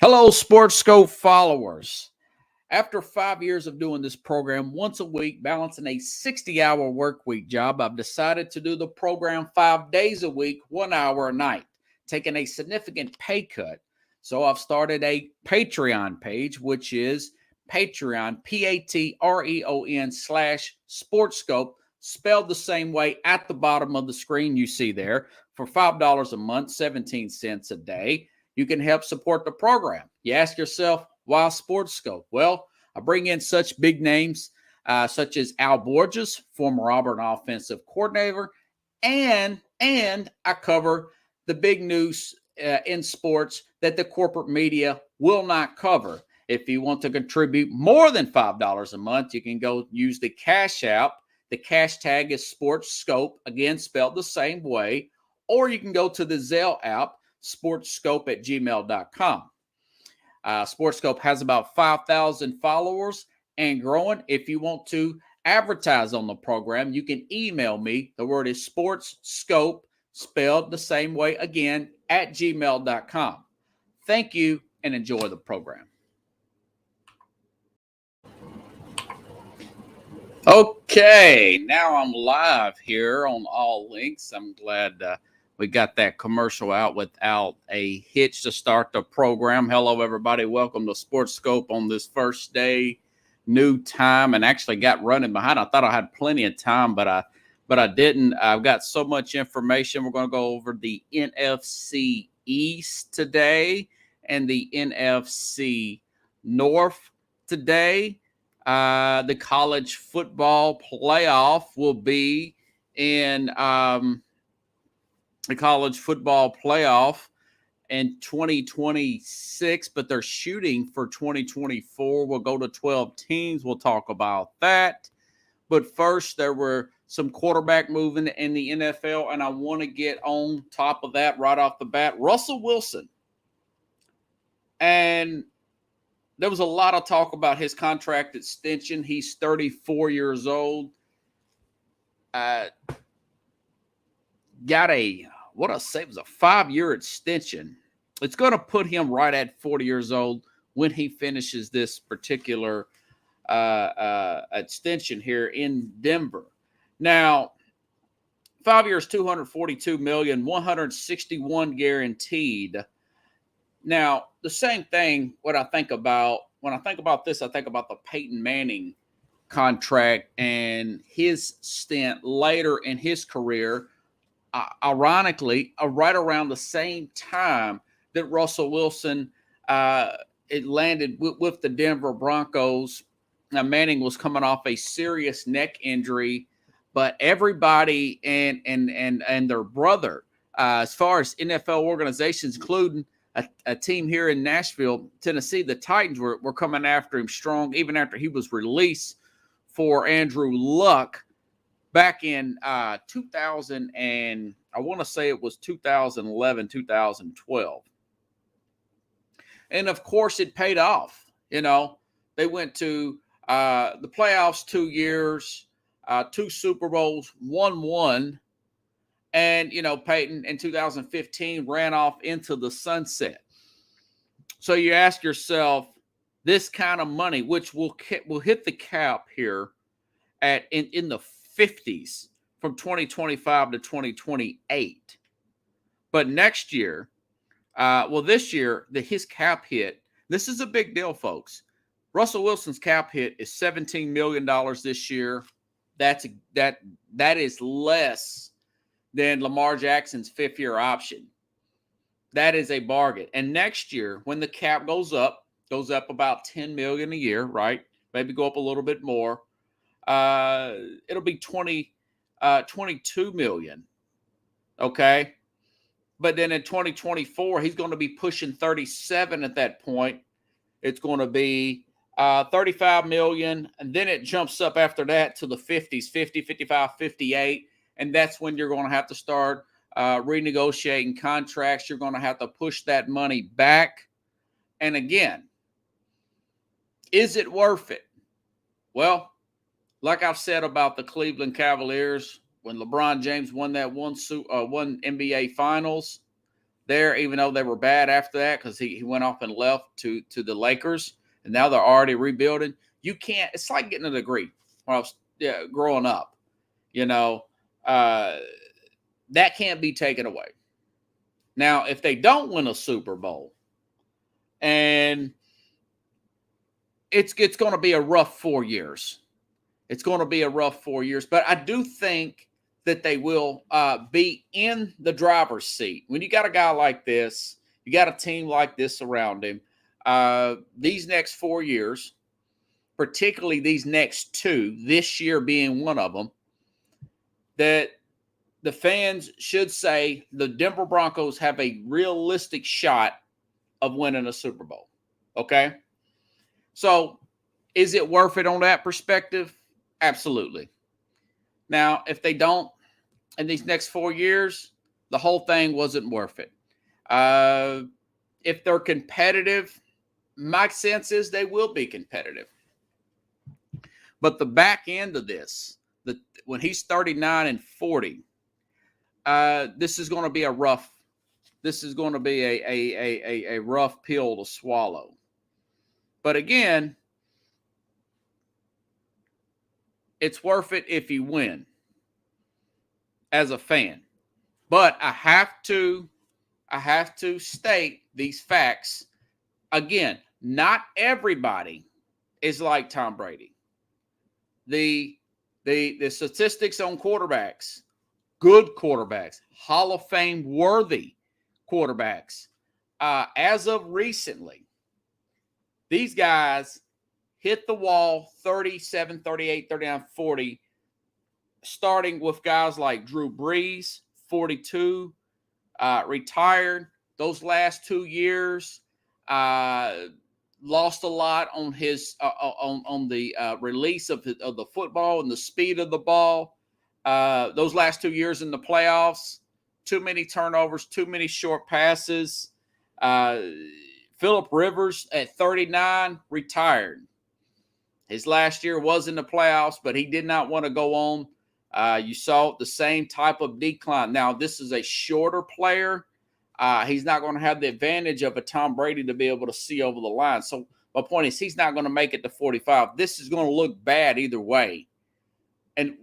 Hello, Sports Scope followers. After 5 years of doing this program once a week, balancing a 60-hour work week job, I've decided to do the program 5 days a week, 1 hour a night, taking a significant pay cut. So I've started a Patreon page, which is Patreon, Patreon/SportsScope, spelled the same way at the bottom of the screen you see there, for $5 a month, 17 cents a day. You can help support the program. You ask yourself, why Sports Scope? Well, I bring in such big names such as Al Borges, former Auburn offensive coordinator, and I cover the big news in sports that the corporate media will not cover. If you want to contribute more than $5 a month, you can go use the Cash App. The cash tag is Sports Scope, again spelled the same way, or you can go to the Zelle app, sportscope@gmail.com. SportsScope has about 5,000 followers and growing. If you want to advertise on the program, you can email me. The word is SportsScope, spelled the same way again, @gmail.com. Thank you and enjoy the program. Okay, now I'm live here on All Links. I'm glad we got that commercial out without a hitch to start the program. Hello, everybody. Welcome to Sports Scope on this first day, new time, and actually got running behind. I thought I had plenty of time, but I didn't. I've got so much information. We're going to go over the NFC East today and the NFC North today. The college football playoff will be in the college football playoff in 2026, but they're shooting for 2024. We'll go to 12 teams. We'll talk about that. But first, there were some quarterback moving in the NFL, and I want to get on top of that right off the bat. Russell Wilson. And there was a lot of talk about his contract extension. He's 34 years old. Got it was a 5-year extension. It's going to put him right at 40 years old when he finishes this particular extension here in Denver. Now, 5 years, $242 million, 161 guaranteed. Now, the same thing, when I think about this, I think about the Peyton Manning contract and his stint later in his career. Ironically, right around the same time that Russell Wilson it landed with the Denver Broncos. Now, Manning was coming off a serious neck injury, but everybody and their brother, as far as NFL organizations, including a team here in Nashville, Tennessee, the Titans were coming after him strong, even after he was released for Andrew Luck back in 2000, and I want to say it was 2011, 2012. And of course, it paid off. You know, they went to the playoffs 2 years, 2 Super Bowls, won one. And, Peyton in 2015 ran off into the sunset. So you ask yourself, this kind of money, which will hit the cap here in the 50s from 2025 to 2028. But next year, this year, his cap hit, this is a big deal, folks. Russell Wilson's cap hit is $17 million this year. That is less than Lamar Jackson's 5th-year option. That is a bargain. And next year, when the cap goes up about $10 million a year, right? Maybe go up a little bit more. It'll be $22 million. Okay? But then in 2024, he's going to be pushing 37 at that point. It's going to be $35 million. And then it jumps up after that to the 50s, 50, 55, 58. And that's when you're going to have to start renegotiating contracts. You're going to have to push that money back. And again, is it worth it? Well, like I've said about the Cleveland Cavaliers, when LeBron James won that one NBA Finals, there, even though they were bad after that because he went off and left to the Lakers, and now they're already rebuilding. You can't. It's like getting a degree when I was growing up. You know, that can't be taken away. Now, if they don't win a Super Bowl, and it's going to be a rough 4 years. It's going to be a rough 4 years, but I do think that they will be in the driver's seat. When you got a guy like this, you got a team like this around him, these next 4 years, particularly these next two, this year being one of them, that the fans should say the Denver Broncos have a realistic shot of winning a Super Bowl. Okay? So, is it worth it on that perspective? Absolutely. Now, if they don't in these next 4 years, the whole thing wasn't worth it. If they're competitive, my sense is they will be competitive. But the back end of this, when he's 39 and 40, this is going to be a rough. This is going to be a rough pill to swallow. But again, it's worth it if you win as a fan. But I have to state these facts. Again, not everybody is like Tom Brady. The statistics on quarterbacks, good quarterbacks, Hall of Fame worthy quarterbacks, as of recently, these guys hit the wall 37, 38, 39, 40, starting with guys like Drew Brees, 42, retired. Those last 2 years, lost a lot on his on the release of the football and the speed of the ball. Those last 2 years in the playoffs, too many turnovers, too many short passes. Phillip Rivers at 39 retired. His last year was in the playoffs, but he did not want to go on. You saw the same type of decline. Now, this is a shorter player. He's not going to have the advantage of a Tom Brady to be able to see over the line. So my point is he's not going to make it to 45. This is going to look bad either way. And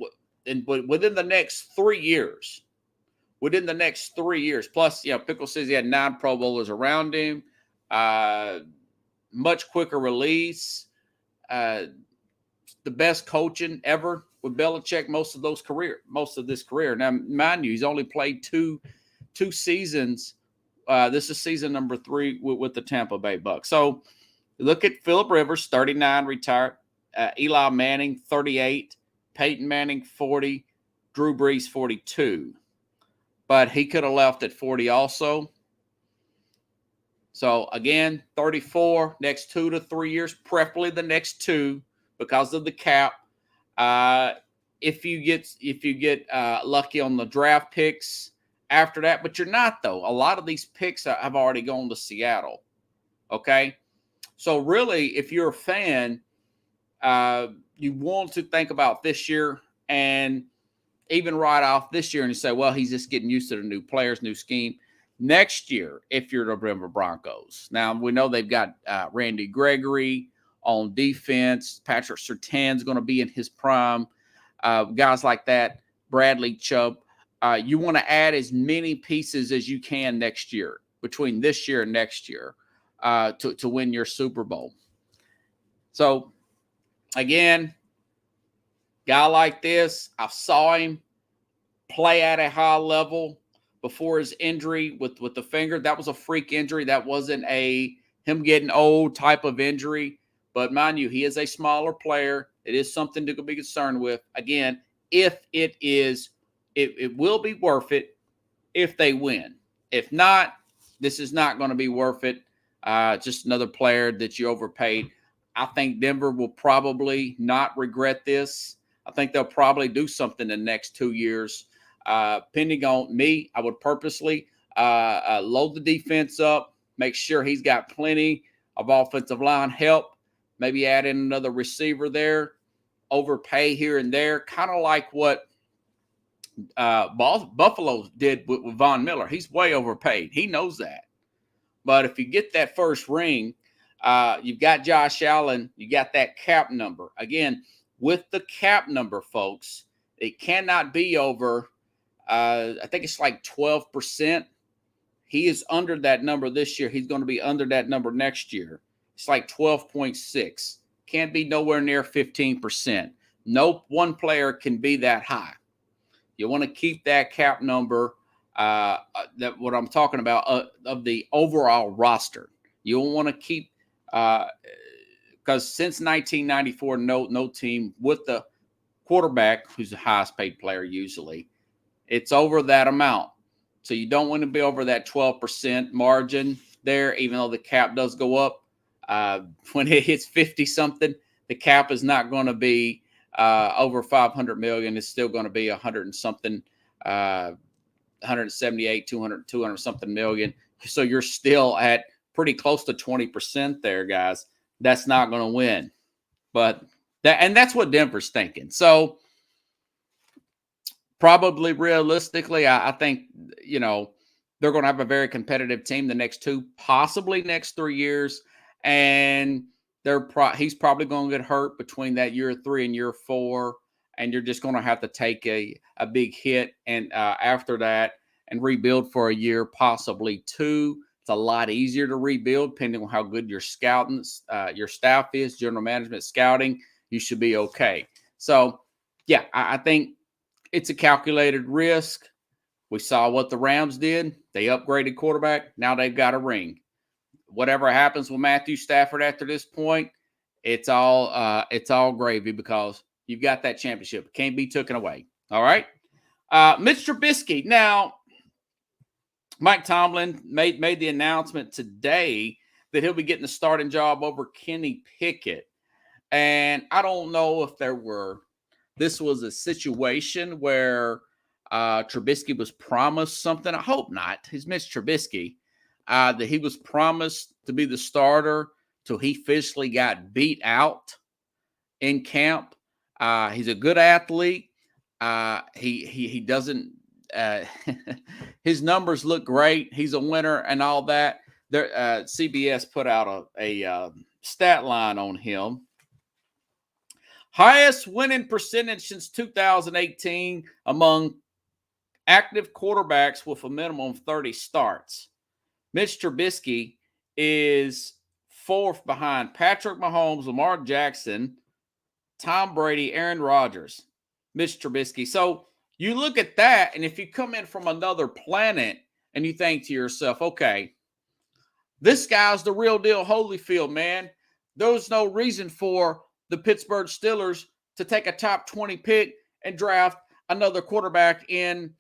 within the next 3 years, plus, Pickle says he had 9 Pro Bowlers around him, much quicker release, the best coaching ever with Belichick most of this career. Now, mind you, he's only played two seasons. This is season number 3 with the Tampa Bay Bucks. So look at Phillip Rivers, 39, retired. Eli Manning, 38. Peyton Manning, 40. Drew Brees, 42. But he could have left at 40 also. So again, 34, next 2 to 3 years, preferably the next 2 because of the cap. If you get lucky on the draft picks after that, but you're not though. A lot of these picks have already gone to Seattle. Okay, so really, if you're a fan, you want to think about this year and even right off this year, and you say, well, he's just getting used to the new players, new scheme. Next year, if you're the Denver Broncos, now we know they've got Randy Gregory on defense. Patrick Surtain's going to be in his prime. Guys like that, Bradley Chubb. You want to add as many pieces as you can next year, between this year and next year, to win your Super Bowl. So, again, guy like this, I saw him play at a high level before his injury with the finger. That was a freak injury. That wasn't him getting old type of injury. But mind you, he is a smaller player. It is something to be concerned with. Again, if it will be worth it if they win. If not, this is not going to be worth it. Just another player that you overpaid. I think Denver will probably not regret this. I think they'll probably do something in the next 2 years. Depending on me, I would purposely load the defense up, make sure he's got plenty of offensive line help, maybe add in another receiver there, overpay here and there, kind of like what Buffalo did with Von Miller. He's way overpaid. He knows that. But if you get that first ring, you've got Josh Allen. You got that cap number. Again, with the cap number, folks, it cannot be over, I think it's like 12%. He is under that number this year. He's going to be under that number next year. It's like 12.6. Can't be nowhere near 15%. No one player can be that high. You want to keep that cap number, that what I'm talking about, of the overall roster. You don't want to keep, because since 1994, no team with the quarterback, who's the highest paid player usually, it's over that amount. So you don't want to be over that 12% margin there, even though the cap does go up. When it hits 50 something, the cap is not going to be over 500 million. It's still going to be 100 and something, 178, 200 something million. So you're still at pretty close to 20% there, guys. That's not going to win. But that's what Denver's thinking. So probably realistically, I think, they're going to have a very competitive team the next 2, possibly next 3 years. And he's probably going to get hurt between that year 3 and year 4. And you're just going to have to take a big hit and after that and rebuild for a year, possibly 2. It's a lot easier to rebuild depending on how good your scouting, your staff is, general management, scouting. You should be okay. So, yeah, I think it's a calculated risk. We saw what the Rams did. They upgraded quarterback. Now they've got a ring. Whatever happens with Matthew Stafford after this point, it's all gravy because you've got that championship. It can't be taken away. All right. Mitch Trubisky. Now, Mike Tomlin made the announcement today that he'll be getting the starting job over Kenny Pickett. And I don't know if this was a situation where Trubisky was promised something. I hope not. He's Mitch Trubisky. That he was promised to be the starter till he officially got beat out in camp. He's a good athlete. He doesn't. His numbers look great. He's a winner and all that. CBS put out a stat line on him. Highest winning percentage since 2018 among active quarterbacks with a minimum of 30 starts. Mitch Trubisky is 4th behind Patrick Mahomes, Lamar Jackson, Tom Brady, Aaron Rodgers. Mitch Trubisky. So you look at that, and if you come in from another planet and you think to yourself, okay, this guy's the real deal Holyfield, man. There's no reason for the Pittsburgh Steelers to take a top 20 pick and draft another quarterback in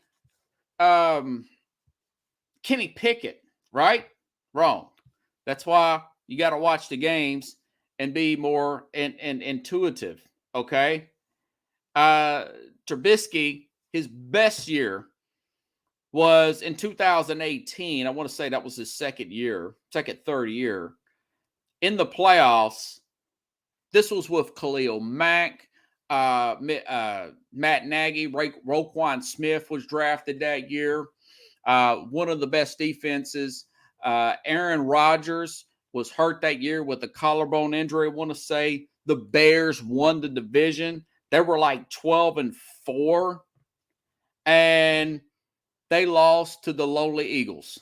Kenny Pickett, right? Wrong. That's why you got to watch the games and be more intuitive, okay? Trubisky, his best year was in 2018. I want to say that was his third year. In the playoffs, this was with Khalil Mack, Matt Nagy, Roquan Smith was drafted that year. One of the best defenses. Aaron Rodgers was hurt that year with a collarbone injury. I want to say the Bears won the division. They were like 12-4, and they lost to the lowly Eagles.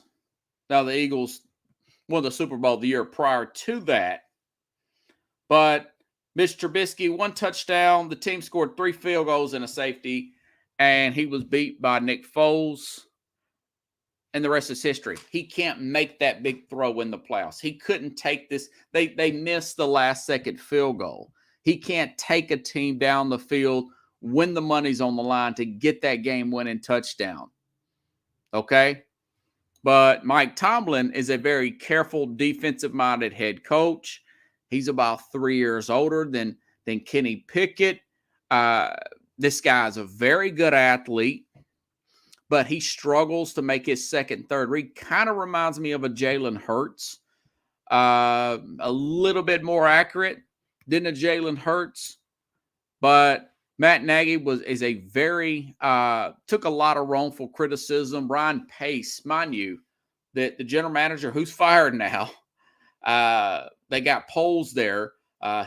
Now, the Eagles won the Super Bowl the year prior to that. But Mitch Trubisky, 1 touchdown. The team scored 3 field goals and a safety, and he was beat by Nick Foles. And the rest is history. He can't make that big throw in the playoffs. He couldn't take this. They missed the last-second field goal. He can't take a team down the field when the money's on the line to get that game-winning touchdown. Okay? But Mike Tomlin is a very careful, defensive-minded head coach. He's about 3 years older than Kenny Pickett. This guy's a very good athlete, but he struggles to make his second, third read. Kind of reminds me of a Jalen Hurts. A little bit more accurate than a Jalen Hurts, but Matt Nagy is a very took a lot of wrongful criticism. Ryan Pace, mind you, that the general manager who's fired now, they got polls there.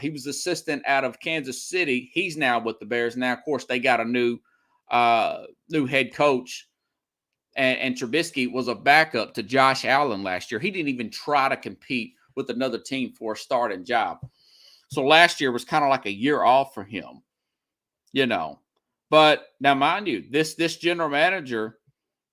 He was assistant out of Kansas City. He's now with the Bears. Now, of course, they got a new head coach. And Trubisky was a backup to Josh Allen last year. He didn't even try to compete with another team for a starting job. So last year was kind of like a year off for him, you know. But now, mind you, this general manager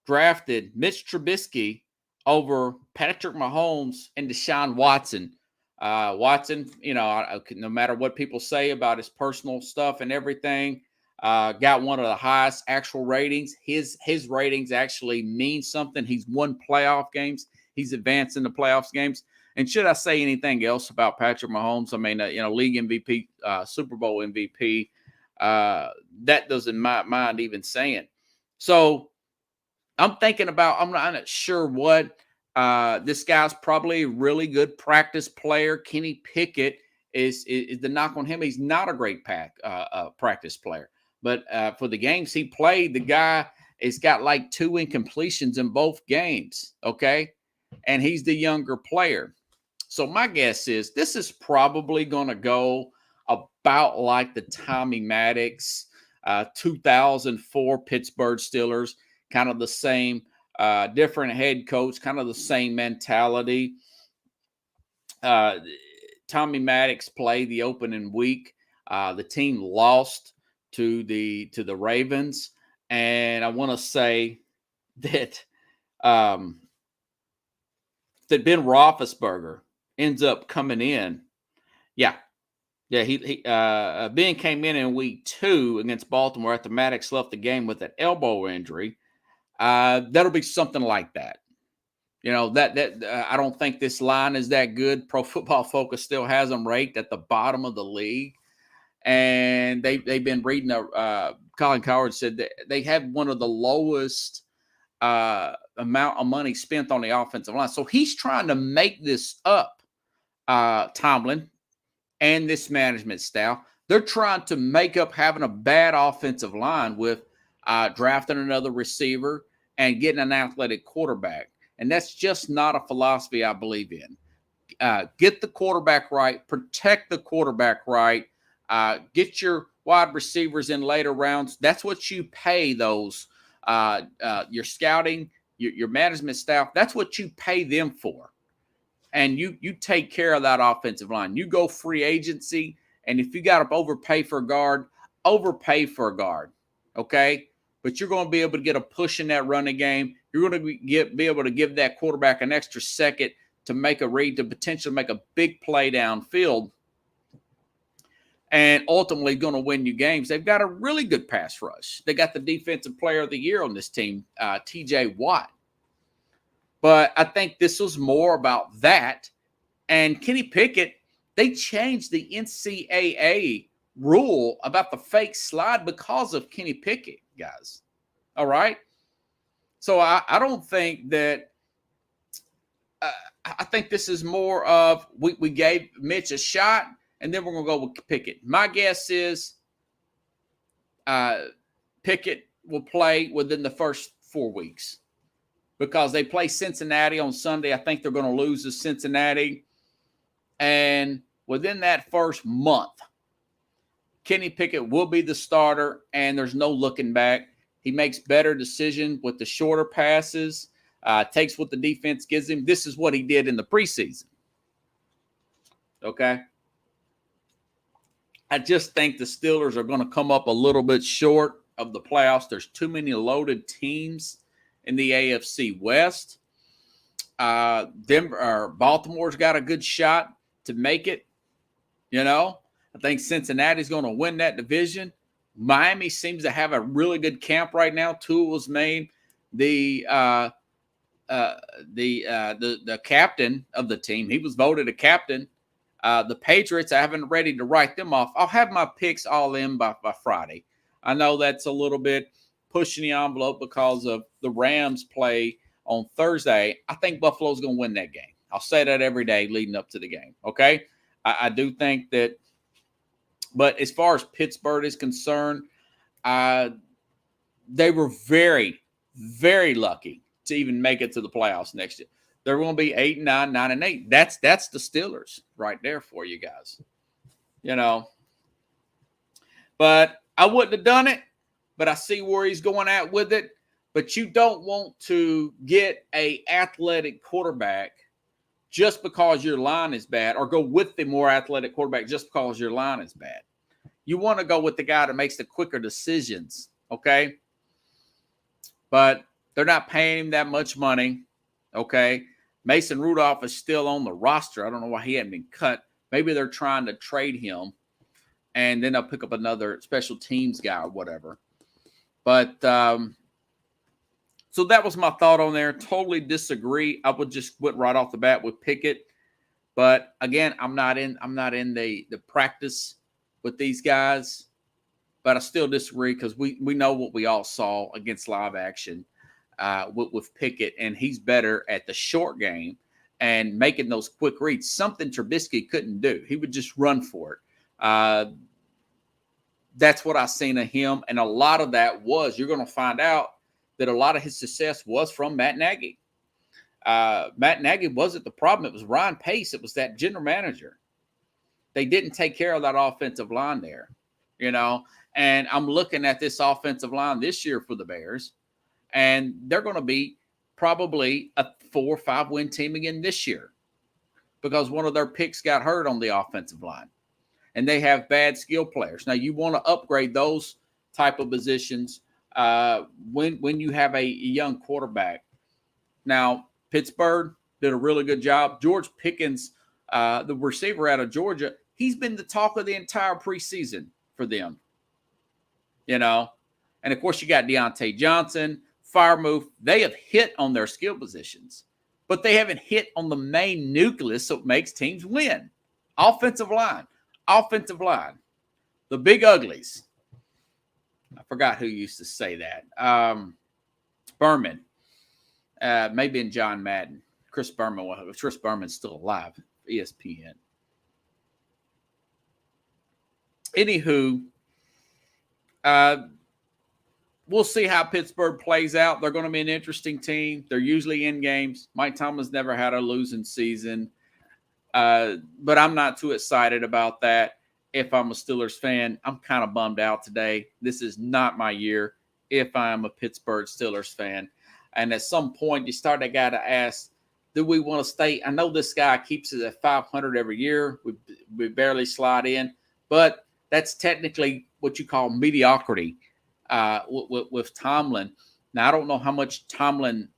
drafted Mitch Trubisky over Patrick Mahomes and Deshaun Watson. Watson, you know, no matter what people say about his personal stuff and everything, got one of the highest actual ratings. His ratings actually mean something. He's won playoff games. He's advanced in the playoffs games. And should I say anything else about Patrick Mahomes? I mean, you know, league MVP, Super Bowl MVP. That doesn't mind even saying. So I'm thinking about. I'm not sure what. This guy's probably a really good practice player. Kenny Pickett is the knock on him. He's not a great practice player. But for the games he played, the guy has got like 2 incompletions in both games, okay? And he's the younger player. So my guess is this is probably going to go about like the Tommy Maddox 2004 Pittsburgh Steelers, kind of the same, different head coach, kind of the same mentality. Tommy Maddox played the opening week. The team lost to the Ravens, and I want to say that that Ben Roethlisberger ends up coming in. Yeah, Ben came in week 2 against Baltimore after Maddox left the game with an elbow injury. That'll be something like that. You know, that I don't think this line is that good. Pro Football Focus still has them ranked at the bottom of the league. And they've been reading Colin Cowherd said that they had one of the lowest amount of money spent on the offensive line. So he's trying to make this up, Tomlin and this management staff. They're trying to make up having a bad offensive line with drafting another receiver and getting an athletic quarterback. And that's just not a philosophy I believe in. Get the quarterback right, protect the quarterback right, get your wide receivers in later rounds. That's what you pay those, your scouting, your management staff. That's what you pay them for. And you take care of that offensive line. You go free agency, and if you got to overpay for a guard, overpay for a guard, okay? But you're going to be able to get a push in that running game. You're going to be able to give that quarterback an extra second to make a read, to potentially make a big play downfield, and ultimately going to win you games. They've got a really good pass rush. They got the defensive player of the year on this team, TJ Watt. But I think this was more about that. And Kenny Pickett, they changed the NCAA rule about the fake slide because of Kenny Pickett, guys. All right? So I don't think that I think this is more of we gave Mitch a shot, and then we're going to go with Pickett. My guess is Pickett will play within the first 4 weeks because they play Cincinnati on Sunday. I think they're going to lose to Cincinnati. And within that first month, Kenny Pickett will be the starter, and there's no looking back. He makes better decisions with the shorter passes, takes what the defense gives him. This is what he did in the preseason. Okay? I just think the Steelers are going to come up a little bit short of the playoffs. There's too many loaded teams in the AFC West. Baltimore's got a good shot to make it. You know, I think Cincinnati's going to win that division. Miami seems to have a really good camp right now. Tua was made the captain of the team. He was voted a captain. The Patriots, I haven't ready to write them off. I'll have my picks all in by Friday. I know that's a little bit pushing the envelope because of the Rams play on Thursday. I think Buffalo's going to win that game. I'll say that every day leading up to the game, okay? I do think that But as far as Pittsburgh is concerned, they were very, very lucky to even make it to the playoffs next year. They're going to be 8-9, 9-8. That's the Steelers right there for you guys. But I wouldn't have done it, but I see where he's going at with it. But you don't want to get a athletic quarterback just because your line is bad, or go with the more athletic quarterback just because your line is bad. You want to go with the guy that makes the quicker decisions, okay? But they're not paying him that much money, okay? Mason Rudolph is still on the roster. I don't know why he hadn't been cut. Maybe they're trying to trade him, and then they'll pick up another special teams guy or whatever. But so that was my thought on there. Totally disagree. I would just went right off the bat with Pickett. But again, I'm not in the practice with these guys. But I still disagree because we know what we all saw against live action with Pickett, and he's better at the short game and making those quick reads. Something Trubisky couldn't do. He would just run for it. That's what I seen of him, and a lot of that was, you're going to find out that a lot of his success was from Matt Nagy. Matt Nagy wasn't the problem. It was Ryan Pace. It was that general manager. They didn't take care of that offensive line there, And I'm looking at this offensive line this year for the Bears, and they're going to be probably a 4 or 5 win team again this year because one of their picks got hurt on the offensive line, and they have bad skill players. Now, you want to upgrade those type of positions when you have a young quarterback. Now, Pittsburgh did a really good job. George Pickens, the receiver out of Georgia, he's been the talk of the entire preseason for them. And of course you got Deontay Johnson, Freiermuth. They have hit on their skill positions, but they haven't hit on the main nucleus that makes teams win. Offensive line, the big uglies. I forgot who used to say that. Berman, maybe in John Madden. Chris Berman's still alive. ESPN. Anywho, we'll see how Pittsburgh plays out. They're going to be an interesting team. They're usually in games. Mike Tomlin's never had a losing season, but I'm not too excited about that. If I'm a Steelers fan, I'm kind of bummed out today. This is not my year if I'm a Pittsburgh Steelers fan. And at some point, you got to ask, do we want to stay? I know this guy keeps it at 500 every year. We barely slide in, but that's technically what you call mediocrity with Tomlin. Now, I don't know how much Tomlin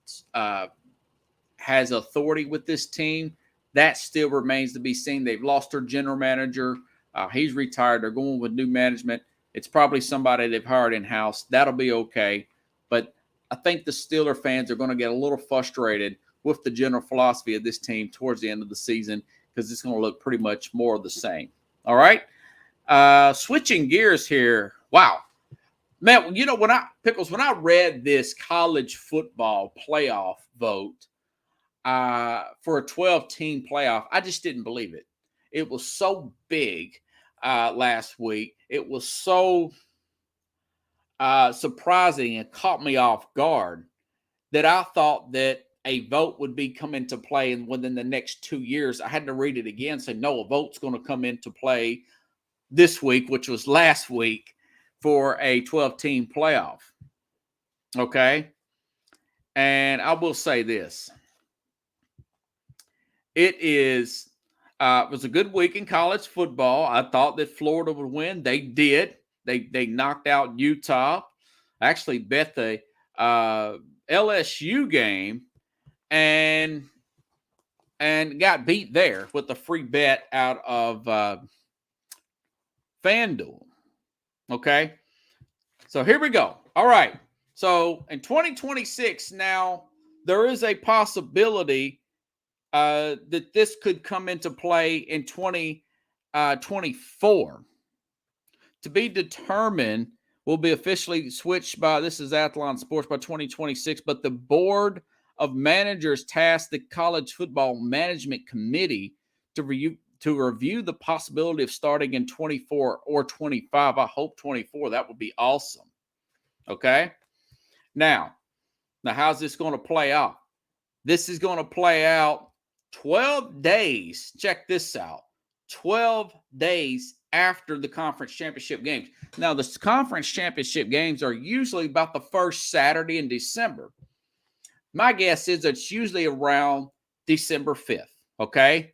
has authority with this team. That still remains to be seen. They've lost their general manager. He's retired. They're going with new management. It's probably somebody they've hired in-house. That'll be okay. But I think the Steeler fans are going to get a little frustrated with the general philosophy of this team towards the end of the season because it's going to look pretty much more of the same. All right? Switching gears here. Wow. Man, when I read this college football playoff vote for a 12-team playoff, I just didn't believe it. It was so big last week. It was so surprising and caught me off guard that I thought that a vote would be come into play within the next 2 years. I had to read it again, say, no, a vote's going to come into play this week, which was last week, for a 12-team playoff. Okay? And I will say this. It was a good week in college football. I thought that Florida would win. They did. They knocked out Utah. I actually bet the LSU game and got beat there with a free bet out of FanDuel. Okay? So here we go. All right. So in 2026 now, there is a possibility that this could come into play in 2024. To be determined, will be officially switched by, this is Athlon Sports, by 2026, but the Board of Managers tasked the College Football Management Committee to to review the possibility of starting in 24 or 25. I hope 24. That would be awesome. Okay. Now how's this going to play out? This is going to play out 12 days. Check this out. 12 days after the conference championship games. Now, the conference championship games are usually about the first Saturday in December. My guess is it's usually around December 5th. Okay.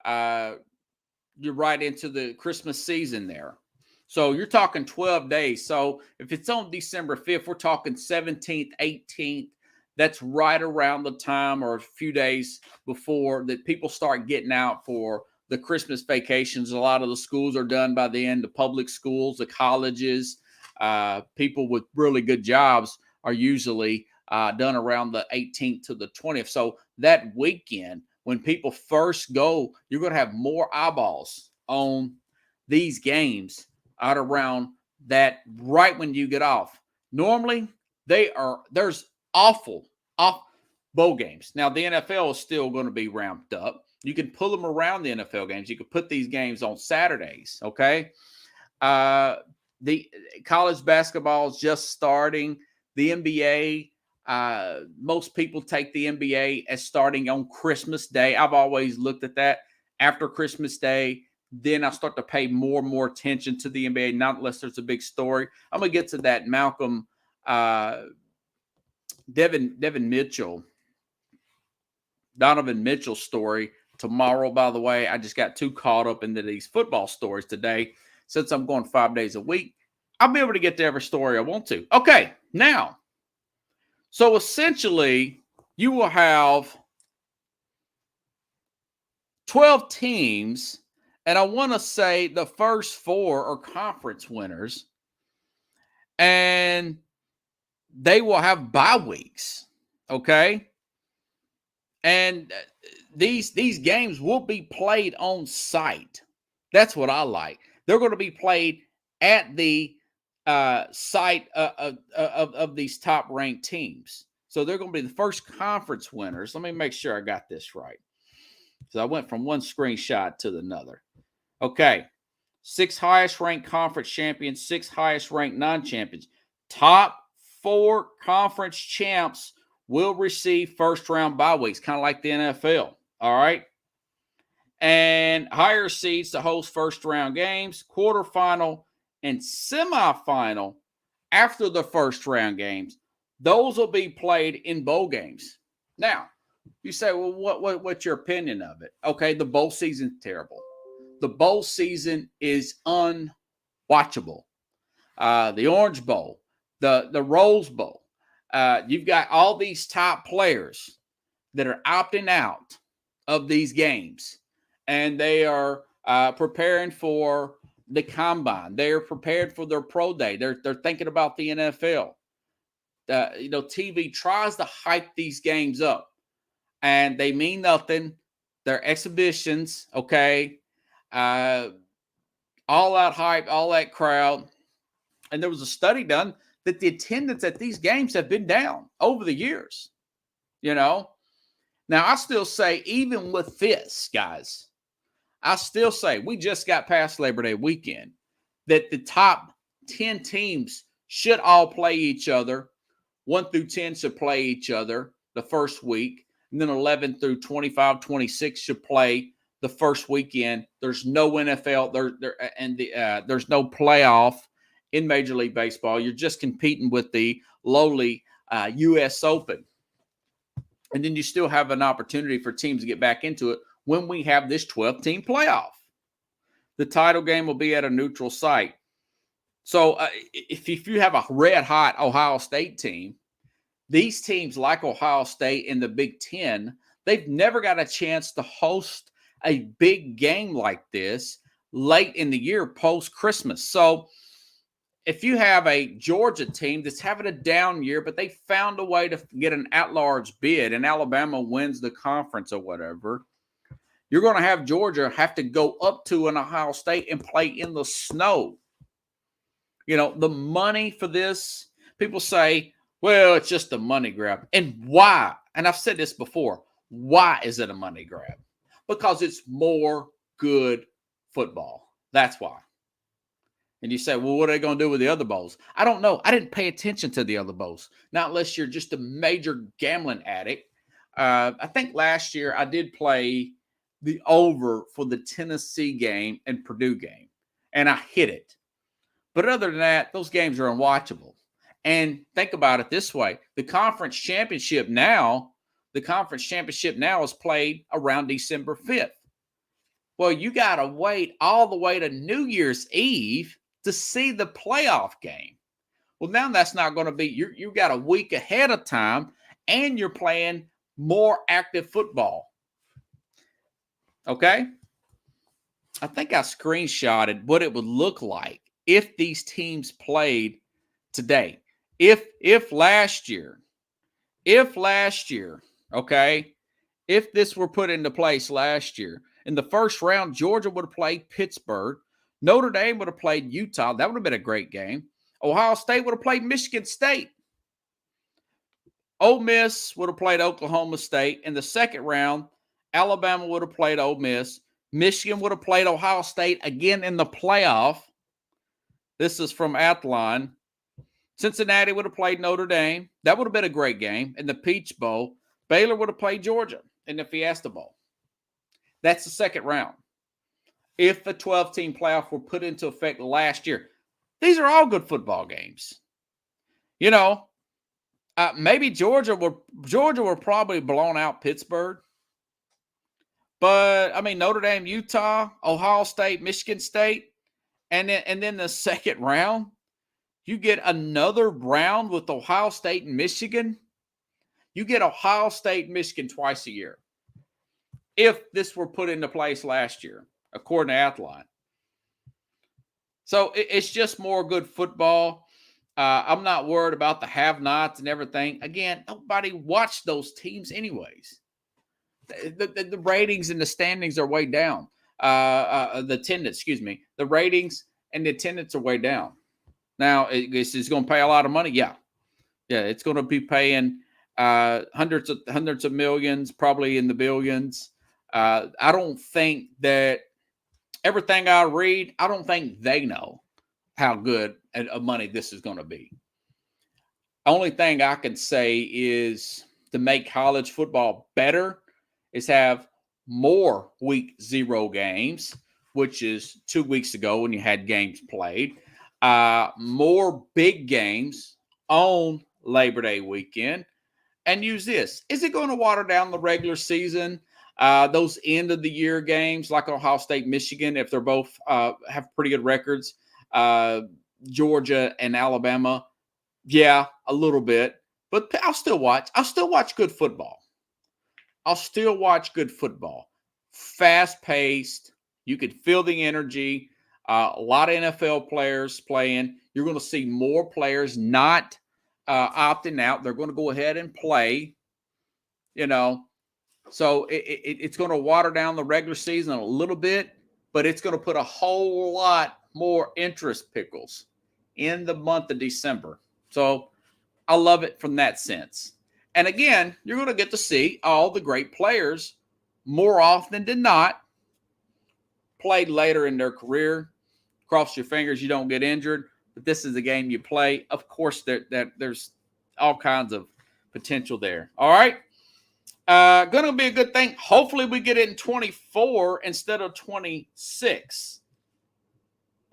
You're right into the Christmas season there. So you're talking 12 days. So if it's on December 5th, we're talking 17th, 18th. That's right around the time or a few days before that people start getting out for the Christmas vacations. A lot of the schools are done by the end. The public schools, the colleges, people with really good jobs are usually done around the 18th to the 20th. So that weekend, when people first go, you're going to have more eyeballs on these games out around that right when you get off. Normally, there's off bowl games. Now, the NFL is still going to be ramped up. You can pull them around the NFL games. You can put these games on Saturdays, okay? The college basketball is just starting. The NBA, most people take the NBA as starting on Christmas Day. I've always looked at that. After Christmas Day, then I start to pay more and more attention to the NBA, not unless there's a big story. I'm going to get to that Malcolm Donovan Mitchell story tomorrow, by the way. I just got too caught up into these football stories today. Since I'm going 5 days a week, I'll be able to get to every story I want to. Okay, now, so essentially, you will have 12 teams, and I want to say the first 4 are conference winners, and they will have bye weeks, okay? And these games will be played on site. That's what I like. They're going to be played at the site of these top-ranked teams. So they're going to be the first conference winners. Let me make sure I got this right. So I went from one screenshot to another. Okay. 6 highest-ranked conference champions, 6 highest-ranked non-champions. Top 4 conference champs will receive first-round bye weeks, kind of like the NFL. All right? And higher seeds to host first-round games, quarterfinal, and semifinal after the first-round games. Those will be played in bowl games. Now, you say, well, what's your opinion of it? Okay, the bowl season's terrible. The bowl season is unwatchable. The Orange Bowl, the Rose Bowl. You've got all these top players that are opting out of these games, and they are preparing for the combine. They are prepared for their pro day. They're thinking about the NFL. TV tries to hype these games up, and they mean nothing. They're exhibitions, okay? All that hype, all that crowd. And there was a study done that the attendance at these games have been down over the years, Now, I still say, even with this, guys, I still say we just got past Labor Day weekend, that the top 10 teams should all play each other. 1 through 10 should play each other the first week. And then 11 through 25, 26 should play the first weekend. There's no NFL there's no playoff in Major League Baseball. You're just competing with the lowly U.S. Open. And then you still have an opportunity for teams to get back into it when we have this 12-team playoff. The title game will be at a neutral site. So if you have a red-hot Ohio State team, these teams like Ohio State in the Big Ten, they've never got a chance to host a big game like this late in the year post-Christmas. So if you have a Georgia team that's having a down year, but they found a way to get an at-large bid and Alabama wins the conference or whatever, you're going to have Georgia have to go up to an Ohio State and play in the snow. The money for this, people say, well, it's just a money grab. And why? And I've said this before. Why is it a money grab? Because it's more good football. That's why. And you say, well, what are they going to do with the other bowls? I don't know. I didn't pay attention to the other bowls, not unless you're just a major gambling addict. I think last year I did play the over for the Tennessee game and Purdue game, and I hit it. But other than that, those games are unwatchable. And think about it this way: the conference championship now is played around December 5th. Well, you got to wait all the way to New Year's Eve to see the playoff game. Well, now that's not going to be, you got a week ahead of time, and you're playing more active football. Okay? I think I screenshotted what it would look like if these teams played today. If last year, okay, if this were put into place last year, in the first round, Georgia would have played Pittsburgh. Notre Dame would have played Utah. That would have been a great game. Ohio State would have played Michigan State. Ole Miss would have played Oklahoma State. In the second round, Alabama would have played Ole Miss. Michigan would have played Ohio State again in the playoff. This is from Athlon. Cincinnati would have played Notre Dame. That would have been a great game. In the Peach Bowl, Baylor would have played Georgia in the Fiesta Bowl. That's the second round. If the 12-team playoff were put into effect last year, these are all good football games. You know, maybe Georgia were probably blown out Pittsburgh. But, I mean, Notre Dame, Utah, Ohio State, Michigan State, and then the second round, you get another round with Ohio State and Michigan. You get Ohio State and Michigan twice a year. If this were put into place last year, according to Athlon. So it's just more good football. I'm not worried about the have-nots and everything. Again, nobody watched those teams anyways. The ratings and the standings are way down. The attendance, excuse me. The ratings and the attendance are way down. Now, it's going to pay a lot of money. Yeah, it's going to be paying hundreds of millions, probably in the billions. I don't think that everything I read, I don't think they know how good of money this is going to be. Only thing I can say is to make college football better is have more week 0 games, which is 2 weeks ago when you had games played. More big games on Labor Day weekend. And use this. Is it going to water down the regular season? Those end of the year games like Ohio State, Michigan, if they're both have pretty good records, Georgia and Alabama, yeah, a little bit, but I'll still watch good football. Fast paced. You could feel the energy. A lot of NFL players playing. You're going to see more players not opting out. They're going to go ahead and play, So it's going to water down the regular season a little bit, but it's going to put a whole lot more interest pickles in the month of December. So I love it from that sense. And again, you're going to get to see all the great players more often than not played later in their career. Cross your fingers you don't get injured, but this is a game you play. Of course, there's all kinds of potential there. All right. Going to be a good thing. Hopefully we get it in 24 instead of 26.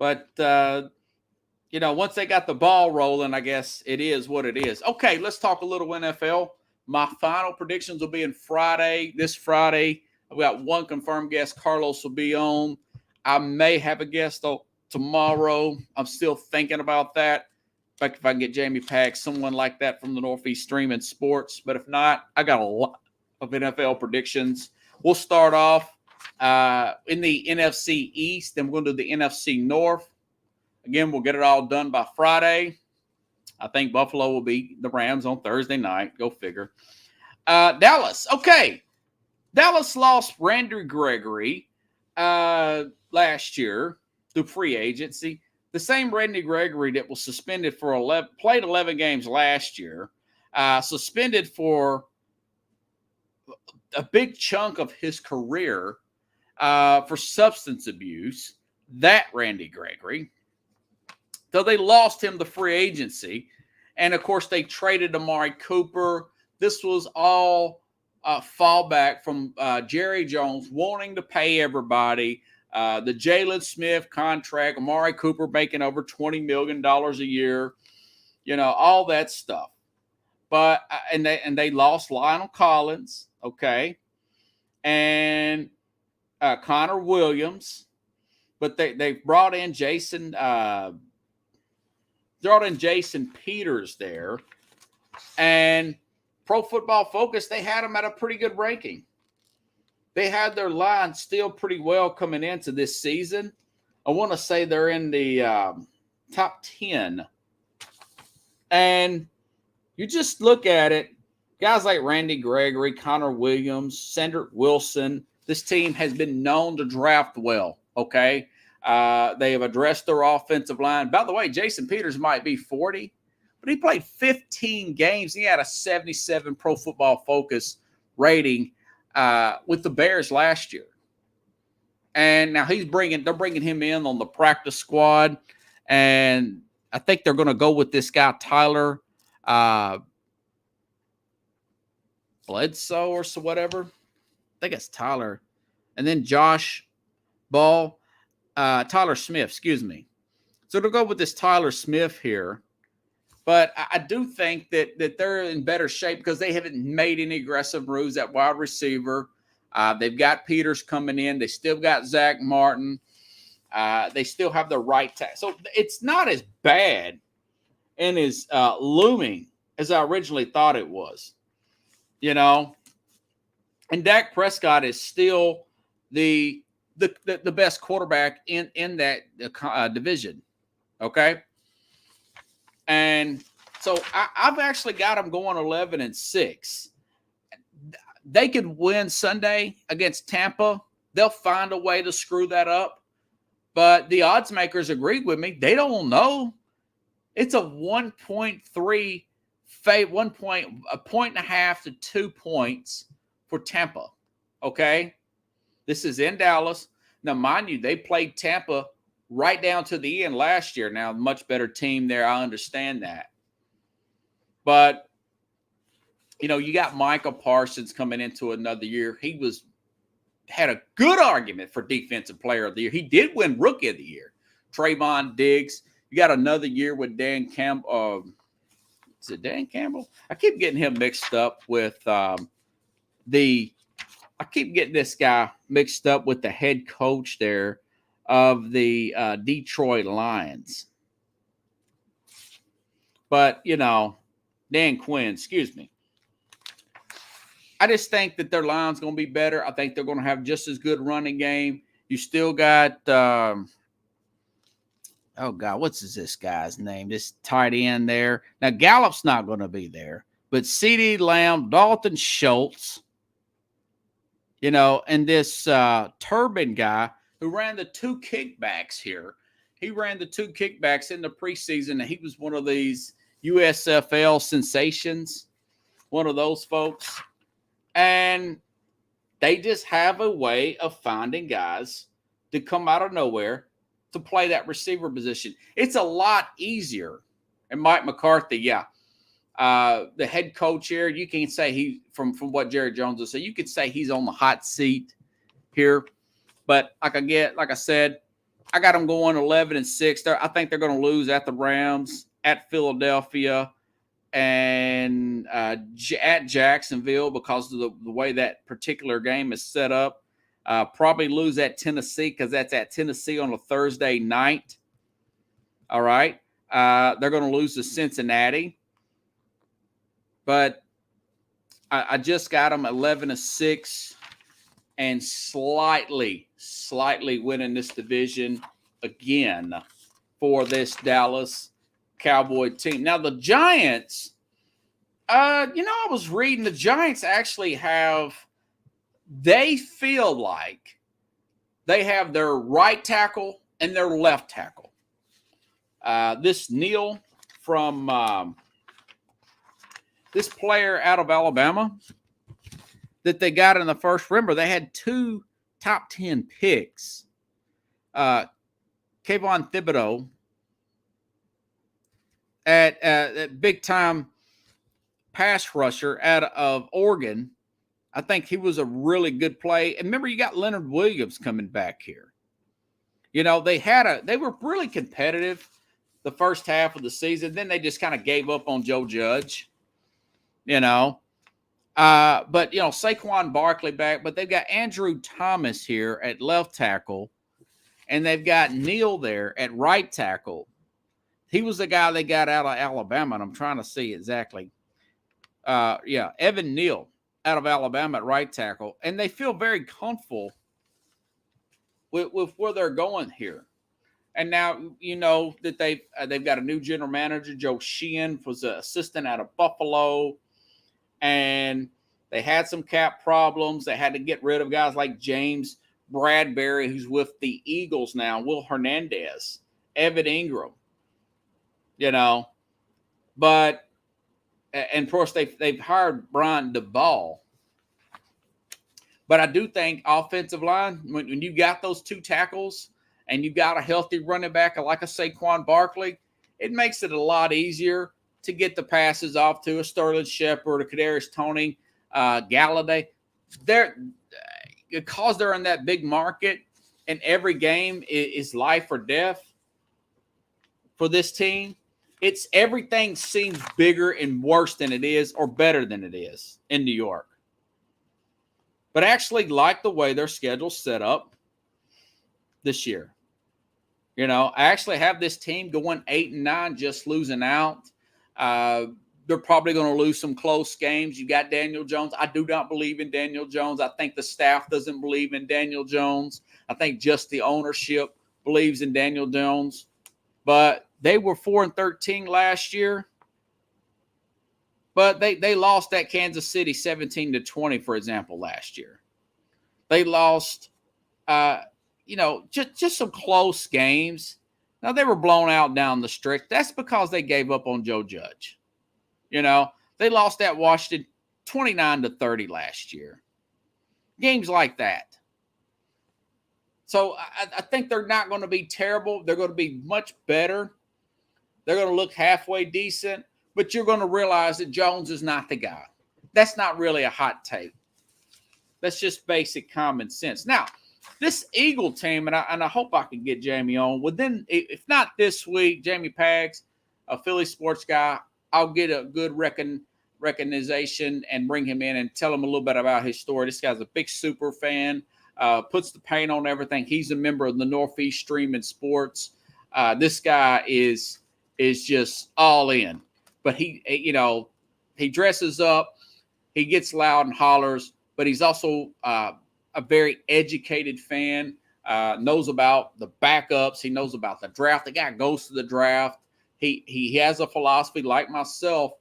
But, once they got the ball rolling, I guess it is what it is. Okay, let's talk a little NFL. My final predictions will be this Friday. I've got one confirmed guest. Carlos will be on. I may have a guest tomorrow. I'm still thinking about that. In fact, if I can get Jamie Pack, someone like that from the Northeast Streaming Sports. But if not, I got a lot of NFL predictions. We'll start off in the NFC East, then we're going to do the NFC North. Again, we'll get it all done by Friday. I think Buffalo will beat the Rams on Thursday night. Go figure. Dallas. Okay. Dallas lost Randy Gregory last year through free agency. The same Randy Gregory that was suspended for played 11 games last year, suspended for a big chunk of his career for substance abuse. That Randy Gregory. So they lost him to free agency. And, of course, they traded Amari Cooper. This was all fallback from Jerry Jones wanting to pay everybody. The Jalen Smith contract, Amari Cooper making over $20 million a year, all that stuff. But and they lost Lionel Collins, okay, and Connor Williams, but they brought in Jason Peters there, and Pro Football Focus, they had them at a pretty good ranking. They had their line still pretty well coming into this season. I want to say they're in the top 10. And you just look at it, guys like Randy Gregory, Connor Williams, Cedric Wilson, this team has been known to draft well, okay? They have addressed their offensive line. By the way, Jason Peters might be 40, but he played 15 games. He had a 77 Pro Football Focus rating with the Bears last year. And now they're bringing him in on the practice squad. And I think they're going to go with this guy, Tyler Bledsoe or so whatever. I think it's Tyler. And then Josh Ball, Tyler Smith, excuse me. So they'll go with this Tyler Smith here. But I do think that they're in better shape because they haven't made any aggressive moves at wide receiver. They've got Peters coming in. They still got Zach Martin. They still have the right tackle. So it's not as bad and as looming as I originally thought it was. And Dak Prescott is still the best quarterback in that division. Okay. And so I've actually got them going 11-6. They could win Sunday against Tampa. They'll find a way to screw that up. But the odds makers agreed with me. They don't know. It's a 1.3 a point and a half to 2 points for Tampa. Okay. This is in Dallas. Now, mind you, they played Tampa right down to the end last year. Now, much better team there. I understand that. But, you got Michael Parsons coming into another year. He had a good argument for Defensive Player of the Year. He did win Rookie of the Year. Trayvon Diggs. You got another year with Dan Campbell. Is it Dan Campbell? I keep getting him mixed up with I keep getting this guy mixed up with the head coach there of the Detroit Lions. But, Dan Quinn, excuse me. I just think that their line's going to be better. I think they're going to have just as good running game. You still got, what's this guy's name? This tight end there. Now, Gallup's not going to be there. But CeeDee Lamb, Dalton Schultz, and this Turbin guy who ran the 2 kickbacks here. He ran the 2 kickbacks in the preseason, and he was one of these USFL sensations, one of those folks. And they just have a way of finding guys to come out of nowhere to play that receiver position. It's a lot easier. And Mike McCarthy, the head coach here, you can say from what Jerry Jones will say, you could say he's on the hot seat here. But like I said, I got them going 11-6. I think they're going to lose at the Rams, at Philadelphia, and at Jacksonville because of the way that particular game is set up. Probably lose at Tennessee because that's at Tennessee on a Thursday night. All right. They're going to lose to Cincinnati. But I just got them 11-6 and slightly winning this division again for this Dallas Cowboy team. Now, the Giants, I was reading the Giants actually they feel like they have their right tackle and their left tackle. This Neal from this player out of Alabama that they got in the first. Remember, they had 2 top 10 picks. Kayvon Thibodeau at big time pass rusher out of Oregon. I think he was a really good play. And remember, you got Leonard Williams coming back here. You know, they were really competitive the first half of the season. Then they just kind of gave up on Joe Judge, you know. But, you know, Saquon Barkley back, but they've got Andrew Thomas here at left tackle, and they've got Neal there at right tackle. He was the guy they got out of Alabama, and I'm trying to see exactly. Evan Neal out of Alabama at right tackle, and they feel very comfortable with where they're going here. And now you know that they've got a new general manager. Joe Sheehan was an assistant out of Buffalo, and they had some cap problems. They had to get rid of guys like James Bradbury, who's with the Eagles now, Will Hernandez, Evan Ingram, you know. But and of course they've hired Brian DeBall. But I do think offensive line, when you got those two tackles and you got a healthy running back like a Saquon Barkley, it makes it a lot easier to get the passes off to a Sterling Shepard, a Kadarius Toney, Galladay. Because they're in that big market and every game is life or death for this team, everything seems bigger and worse than it is or better than it is in New York. But I actually like the way their schedule's set up this year. You know, I actually have this team going 8-9, just losing out. They're probably going to lose some close games. You got Daniel Jones. I do not believe in Daniel Jones. I think the staff doesn't believe in Daniel Jones. I think just the ownership believes in Daniel Jones. But they were 4-13 last year. But they lost at Kansas City 17-20, for example, last year. They lost, just some close games. Now, they were blown out down the stretch. That's because they gave up on Joe Judge. You know, they lost at Washington 29-30 last year. Games like that. So I think they're not going to be terrible. They're going to be much better. They're going to look halfway decent. But you're going to realize that Jones is not the guy. That's not really a hot take. That's just basic common sense. Now, this Eagle team, and I hope I can get Jamie on. Within, if not this week, Jamie Pags, a Philly sports guy, I'll get a good recognition and bring him in and tell him a little bit about his story. This guy's a big super fan, puts the paint on everything. He's a member of the Northeast Streaming Sports. This guy is just all in. But he dresses up, he gets loud and hollers, but he's also a very educated fan, knows about the backups, he knows about the draft. The guy goes to the draft. He has a philosophy like myself,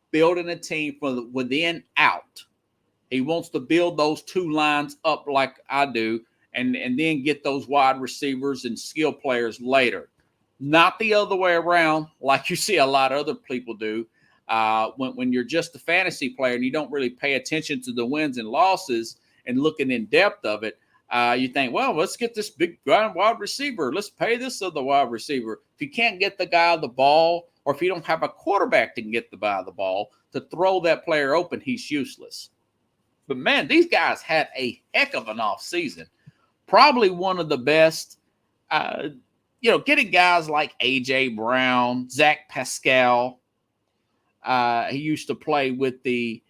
building a team from within out. He wants to build those two lines up like I do, and then get those wide receivers and skill players later. Not the other way around, like you see a lot of other people do. When you're just a fantasy player and you don't really pay attention to the wins and losses and looking in depth of it, you think, well, let's get this big wide receiver. Let's pay this other wide receiver. If you can't get the guy the ball, or if you don't have a quarterback to get the guy the ball to throw that player open, he's useless. But, man, these guys had a heck of an offseason. Probably one of the best. Getting guys like A.J. Brown, Zach Pascal. He used to play with the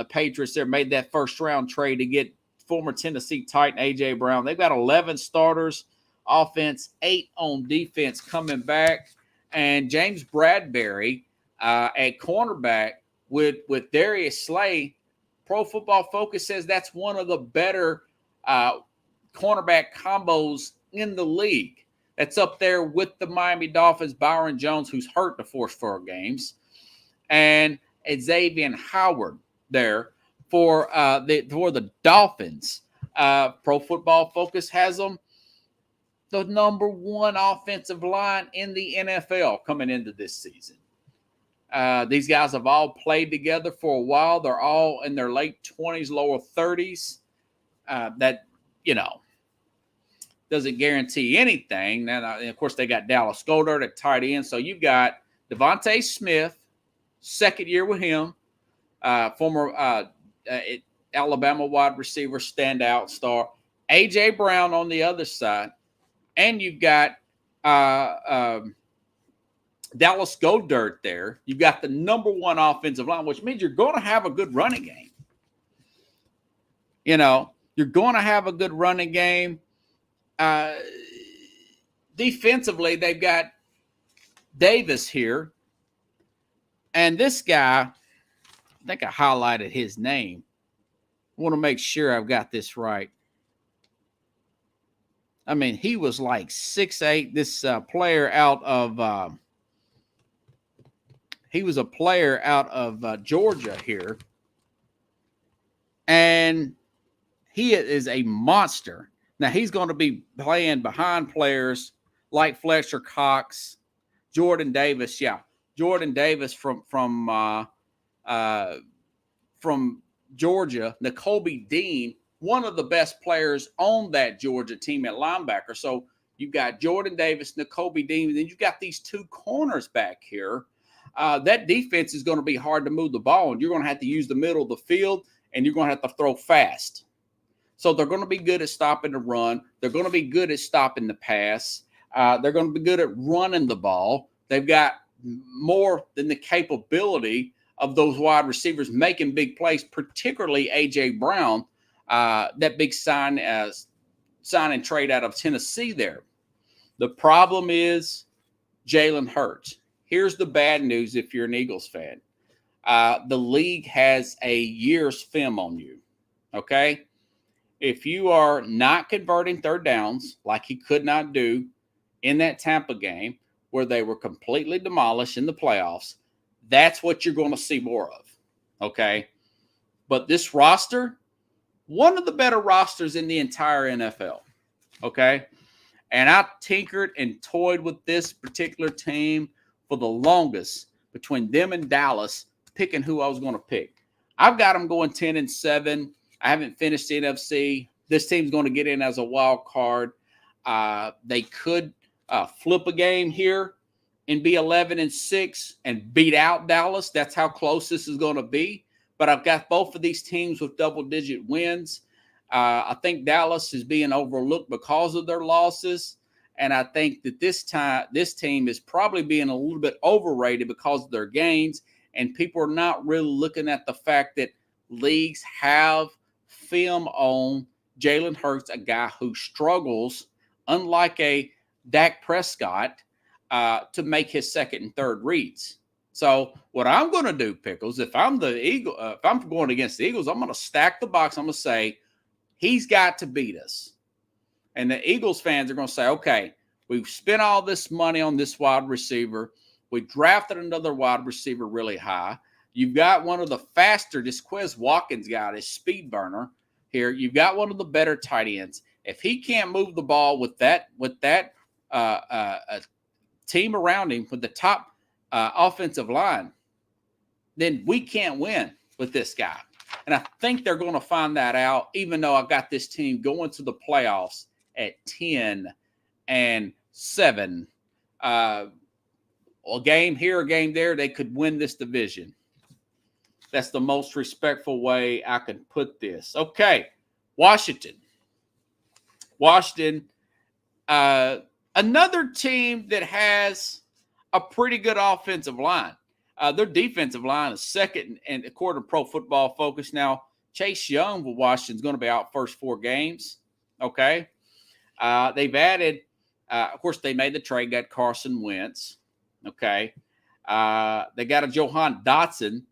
Patriots there, made that first-round trade to get former Tennessee Titan A.J. Brown. They've got 11 starters, offense, 8 on defense coming back. And James Bradbury at cornerback with Darius Slay. Pro Football Focus says that's one of the better cornerback combos in the league. That's up there with the Miami Dolphins, Byron Jones, who's hurt the first 4 games, and Xavier Howard there for the Dolphins. Pro Football Focus has them the number 1 offensive line in the NFL coming into this season. These guys have all played together for a while. They're all in their late 20s, lower 30s. doesn't guarantee anything. Now, of course, they got Dallas Goedert at tight end. So you've got Devontae Smith, second year with him, former Alabama wide receiver, standout star. A.J. Brown on the other side. And you've got Dallas Goedert there. You've got the number one offensive line, which means you're going to have a good running game. You're going to have a good running game. Defensively, they've got Davis here. And this guy, I think I highlighted his name. I want to make sure I've got this right. I mean, he was like 6'8". This player out of he was a player out of Georgia here. And he is a monster. Now, he's going to be playing behind players like Fletcher Cox, Jordan Davis. Yeah, Jordan Davis from Georgia, Nakobe Dean, one of the best players on that Georgia team at linebacker. So you've got Jordan Davis, Nakobe Dean, and then you've got these two corners back here. That defense is going to be hard to move the ball, and you're going to have to use the middle of the field, and you're going to have to throw fast. So they're going to be good at stopping the run. They're going to be good at stopping the pass. They're going to be good at running the ball. They've got more than the capability of those wide receivers making big plays, particularly A.J. Brown, that big sign and trade out of Tennessee there. The problem is Jalen Hurts. Here's the bad news if you're an Eagles fan. The league has a year's film on you, okay? If you are not converting third downs like he could not do in that Tampa game where they were completely demolished in the playoffs, that's what you're going to see more of, okay? But this roster, one of the better rosters in the entire NFL, okay? And I tinkered and toyed with this particular team for the longest between them and Dallas, picking who I was going to pick. I've got them going 10-7. I haven't finished the NFC. This team's going to get in as a wild card. They could flip a game here and be 11-6 and beat out Dallas. That's how close this is going to be. But I've got both of these teams with double-digit wins. I think Dallas is being overlooked because of their losses. And I think that this team is probably being a little bit overrated because of their gains. And people are not really looking at the fact that leagues have film on Jalen Hurts, a guy who struggles, unlike a Dak Prescott, to make his second and third reads. So what I'm going to do, Pickles, if I'm the Eagle, if I'm going against the Eagles, I'm going to stack the box. I'm going to say he's got to beat us. And the Eagles fans are going to say, okay, we've spent all this money on this wide receiver. We drafted another wide receiver really high. You've got one of the faster, this Quez Watkins guy, this speed burner here. You've got one of the better tight ends. If he can't move the ball with that team around him, with the top offensive line, then we can't win with this guy. And I think they're going to find that out, even though I've got this team going to the playoffs at 10-7. A game here, a game there, they could win this division. That's the most respectful way I can put this. Okay, Washington, another team that has a pretty good offensive line. Their defensive line is second, and according to Pro Football Focus, now Chase Young for Washington's going to be out first 4 games. Okay, they've added, of course, they made the trade, got Carson Wentz. Okay, they got a Jahan Dotson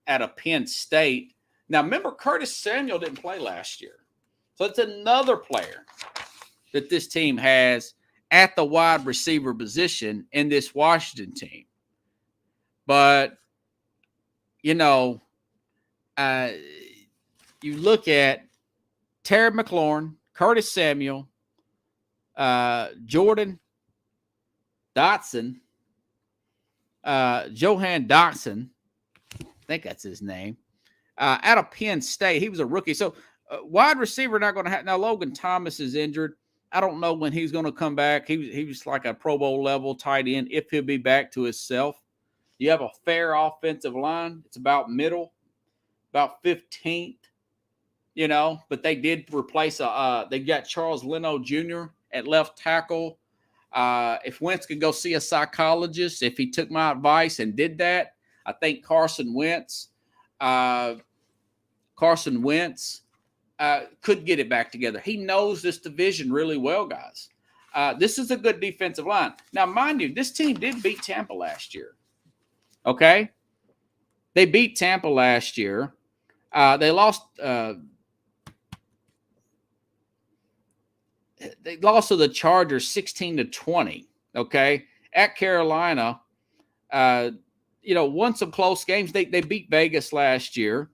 out of Penn State. Now, remember, Curtis Samuel didn't play last year. So it's another player that this team has at the wide receiver position in this Washington team. But, you know, you look at Terry McLaurin, Curtis Samuel, Jordan Dotson, Jahan Dotson, I think that's his name, out of Penn State. He was a rookie. So Wide receiver not going to have now. Logan Thomas is injured. I don't know when he's going to come back. He was like a Pro Bowl level tight end if he'll be back to himself. You have a fair offensive line. It's about middle, about 15th. But they did replace they got Charles Leno Jr. at left tackle. If Wentz could go see a psychologist, if he took my advice and did that, I think Carson Wentz could get it back together. He knows this division really well, guys. This is a good defensive line. Now, mind you, this team did beat Tampa last year. Okay? They beat Tampa last year. They lost to the Chargers 16-20, okay? At Carolina, won some close games. They beat Vegas last year.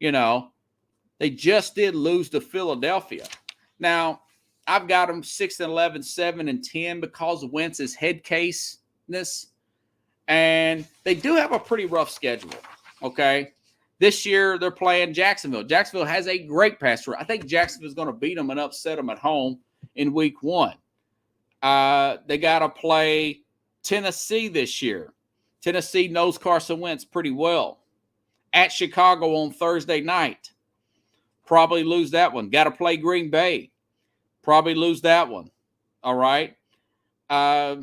They just did lose to Philadelphia. Now, I've got them 6-11, 7-10 because of Wentz's head caseness. And they do have a pretty rough schedule, okay? This year, they're playing Jacksonville. Jacksonville has a great pass rush. I think Jacksonville's going to beat them and upset them at home in week 1. They got to play Tennessee this year. Tennessee knows Carson Wentz pretty well. At Chicago on Thursday night. Probably lose that one. Got to play Green Bay. Probably lose that one. All right. At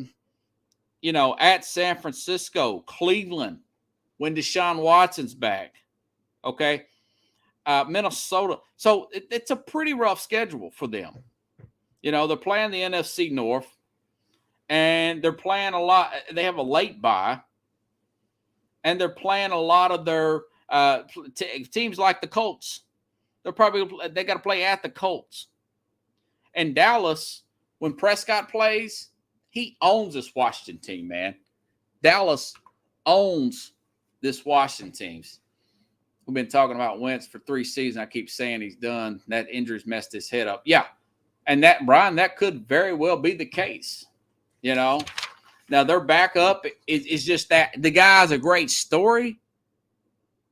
San Francisco, Cleveland, when Deshaun Watson's back. Okay. Minnesota. So it's a pretty rough schedule for them. They're playing the NFC North, and they're playing a lot. They have a late bye, and they're playing a lot of their teams like the Colts. They got to play at the Colts. And Dallas, when Prescott plays, he owns this Washington team, man. Dallas owns this Washington team. We've been talking about Wentz for 3 seasons. I keep saying he's done. That injury's messed his head up. Yeah. And that, Brian, that could very well be the case. Now their backup is just that the guy's a great story,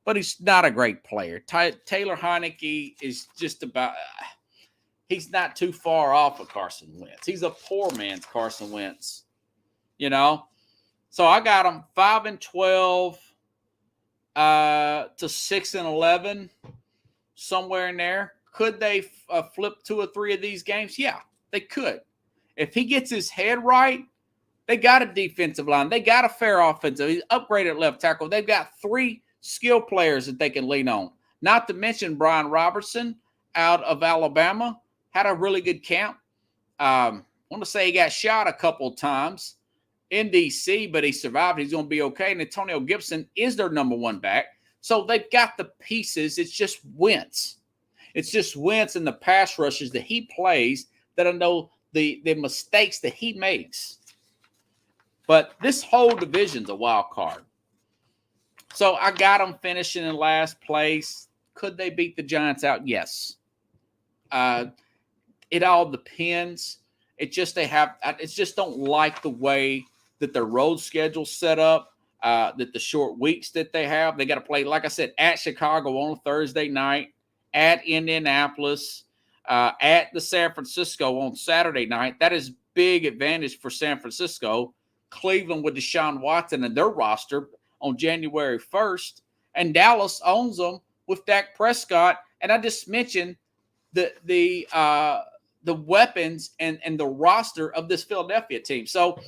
but he's not a great player. Taylor Heinicke is just about he's not too far off of Carson Wentz. He's a poor man's Carson Wentz. So I got him 5-12 to 6-11, somewhere in there. Could they flip 2 or 3 of these games? Yeah, they could. If he gets his head right, they got a defensive line. They got a fair offensive. He's upgraded left tackle. They've got 3 skill players that they can lean on. Not to mention Brian Robertson out of Alabama had a really good camp. I want to say he got shot a couple of times in D.C., but he survived. He's going to be okay. And Antonio Gibson is their number 1 back. So they've got the pieces. It's just Wentz. It's just Wentz and the pass rushes that he plays that I know the mistakes that he makes. But this whole division's a wild card. So I got them finishing in last place. Could they beat the Giants out? Yes. It all depends. It's just don't like the way that their road schedule's set up, that the short weeks that they have. They got to play, like I said, at Chicago on a Thursday night, at Indianapolis, at the San Francisco on Saturday night. That is big advantage for San Francisco. Cleveland with Deshaun Watson and their roster on January 1st. And Dallas owns them with Dak Prescott. And I just mentioned the weapons and the roster of this Philadelphia team. So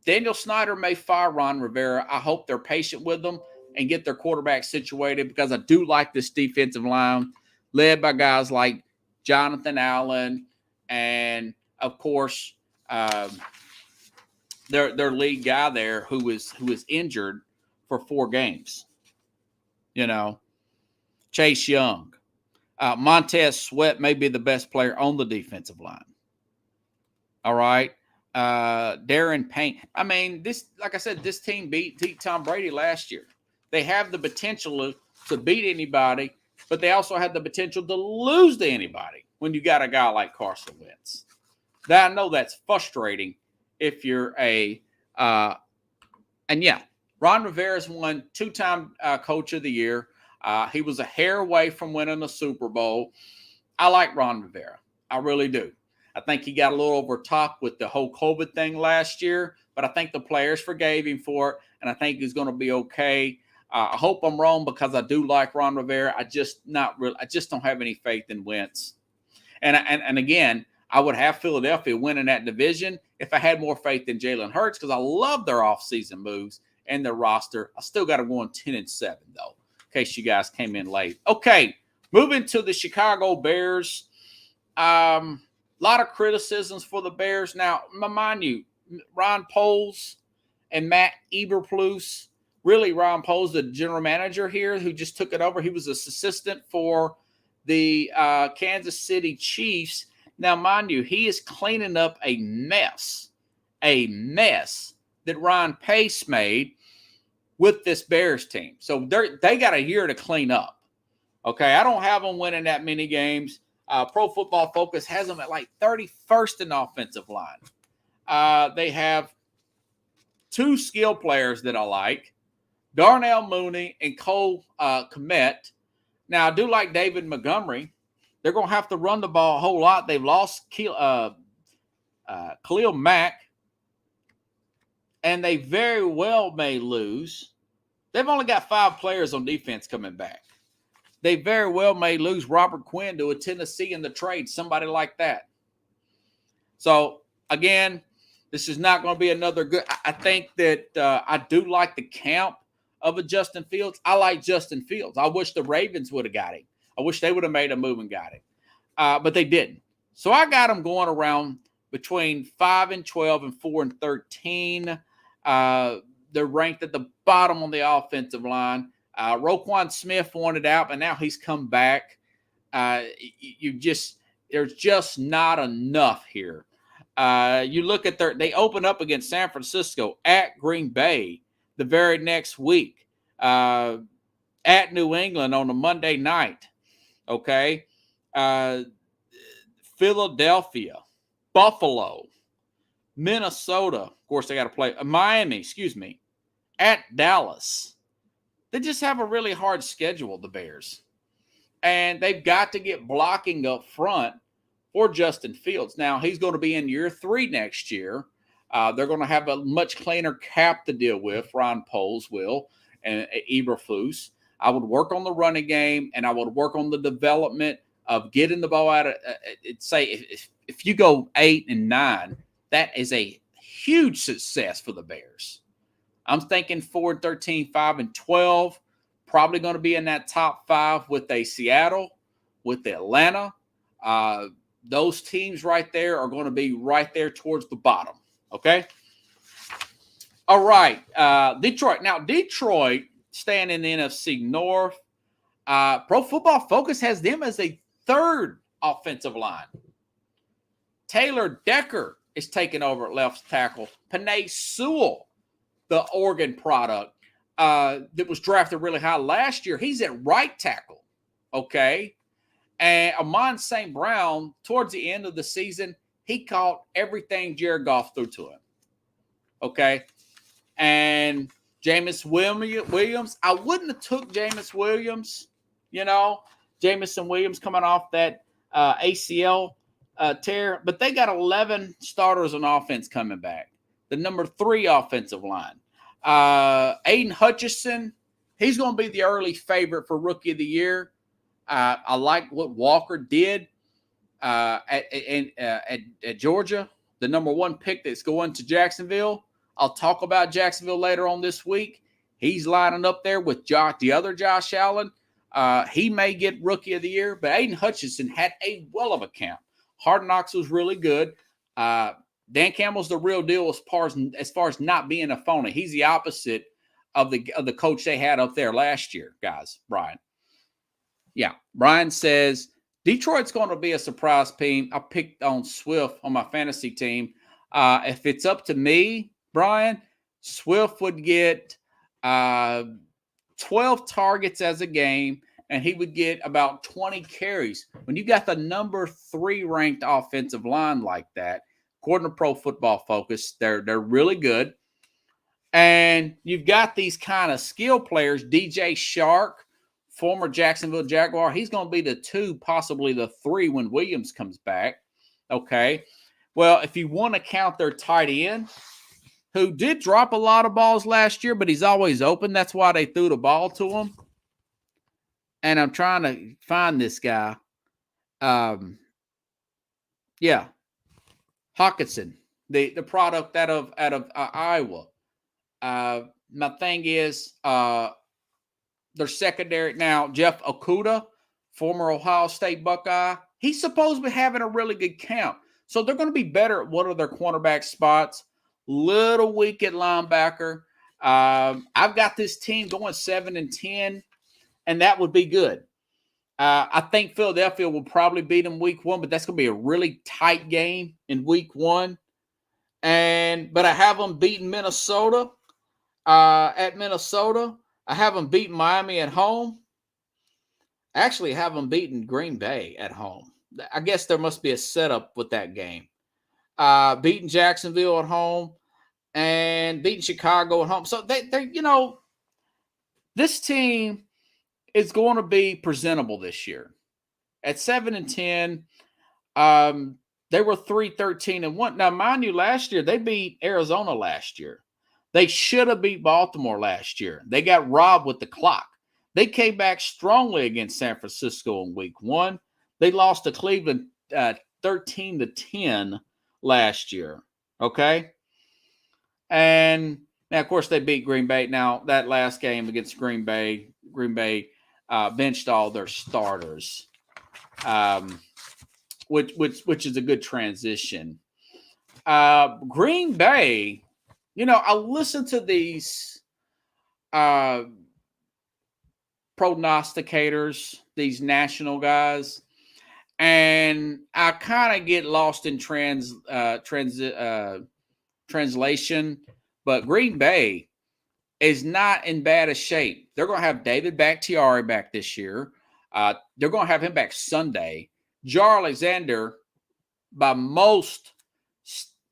Daniel Snyder may fire Ron Rivera. I hope they're patient with them and get their quarterback situated, because I do like this defensive line led by guys like Jonathan Allen and, of course, their lead guy there who is injured for 4 games. Chase Young. Montez Sweat may be the best player on the defensive line. All right. Darren Payne. I mean, like I said, this team beat Tom Brady last year. They have the potential to beat anybody, but they also have the potential to lose to anybody when you got a guy like Carson Wentz. I know that's frustrating if you're Ron Rivera's won 2-time Coach of the Year. He was a hair away from winning the Super Bowl. I like Ron Rivera. I really do. I think he got a little over top with the whole COVID thing last year, but I think the players forgave him for it, and I think he's going to be okay. I hope I'm wrong because I do like Ron Rivera. I just don't have any faith in Wentz. And again, I would have Philadelphia winning that division if I had more faith in Jalen Hurts because I love their offseason moves and their roster. I still got them going 10-7 though, in case you guys came in late. Okay, moving to the Chicago Bears. A lot of criticisms for the Bears. Now, mind you, Ron Poles and Matt Eberflus. Really, Ron Poles, the general manager here, who just took it over. He was assistant for the Kansas City Chiefs. Now, mind you, he is cleaning up a mess that Ryan Pace made with this Bears team. So they got a year to clean up. Okay, I don't have them winning that many games. Pro Football Focus has them at like 31st in offensive line. They have two skill players that I like, Darnell Mooney and Cole Kmet. Now, I do like David Montgomery. They're going to have to run the ball a whole lot. They've lost Khalil Mack, and they very well may lose. They've only got 5 players on defense coming back. They very well may lose Robert Quinn to a Tennessee in the trade, somebody like that. So, again, this is not going to be another good. I think that I do like the camp of a Justin Fields. I like Justin Fields. I wish the Ravens would have got him. I wish they would have made a move and got him. But they didn't. So I got them going around between 5-12 and 4-13. They're ranked at the bottom on the offensive line. Roquan Smith wanted out, but now he's come back. There's just not enough here. You look at they open up against San Francisco at Green Bay the very next week, at New England on a Monday night. Okay. Philadelphia, Buffalo, Minnesota. Of course, they got to play Miami, at Dallas. They just have a really hard schedule, the Bears. And they've got to get blocking up front for Justin Fields. Now, he's going to be in year 3 next year. They're going to have a much cleaner cap to deal with, Ron Poles will, and Eberflus. I would work on the running game, and I would work on the development of getting the ball out of say if you go 8-9, that is a huge success for the Bears. I'm thinking 4-13, 5-12, probably going to be in that top 5 with a Seattle, with Atlanta. Those teams right there are going to be right there towards the bottom. Okay. All right. Detroit. Now, Detroit staying in the NFC North. Pro Football Focus has them as a 3rd offensive line. Taylor Decker is taking over at left tackle. Penei Sewell, the Oregon product that was drafted really high last year, he's at right tackle. Okay. And Amon St. Brown, towards the end of the season, he caught everything Jared Goff threw to him. Okay. And Jameis Williams, I wouldn't have took Jameis Williams, Jameson Williams coming off that ACL tear, but they got 11 starters on offense coming back. The number 3 offensive line. Aiden Hutchinson, he's going to be the early favorite for Rookie of the Year. I like what Walker did at Georgia, the number 1 pick that's going to Jacksonville. I'll talk about Jacksonville later on this week. He's lining up there with the other Josh Allen. He may get Rookie of the Year, but Aiden Hutchinson had a well of a camp. Hard Knocks was really good. Dan Campbell's the real deal as far as not being a phony. He's the opposite of the coach they had up there last year, guys. Brian. Yeah, Brian says Detroit's going to be a surprise team. I picked on Swift on my fantasy team. If it's up to me, Brian, Swift would get 12 targets as a game, and he would get about 20 carries. When you got the number 3 ranked offensive line like that, according to Pro Football Focus, they're really good. And you've got these kind of skill players, DJ Shark former Jacksonville Jaguar. He's going to be the 2, possibly the 3 when Williams comes back. Okay. Well, if you want to count their tight end, who did drop a lot of balls last year, but he's always open. That's why they threw the ball to him. And I'm trying to find this guy. Yeah, Hawkinson, the product out of Iowa. My thing is their secondary now. Jeff Okudah, former Ohio State Buckeye, he's supposed to be having a really good camp. So they're going to be better at one of their cornerback spots. Little weak at linebacker. I've got this team going 7-10, and that would be good. I think Philadelphia will probably beat them week 1, but that's going to be a really tight game in week 1. But I have them beating Minnesota at Minnesota. I have them beating Miami at home. I actually have them beating Green Bay at home. I guess there must be a setup with that game. Beating Jacksonville at home and beating Chicago at home. So they this team is going to be presentable this year. At 7-10, they were 3-13-1. Now, mind you, last year they beat Arizona last year. They should have beat Baltimore last year. They got robbed with the clock. They came back strongly against San Francisco in week 1. They lost to Cleveland 13-10 last year. Okay? And now, of course, they beat Green Bay. Now, that last game against Green Bay benched all their starters, which is a good transition. Green Bay, I listen to these prognosticators, these national guys, and I kind of get lost in translation. But Green Bay is not in bad a shape. They're going to have David Bakhtiari back this year. They're going to have him back Sunday. Jar Alexander, by most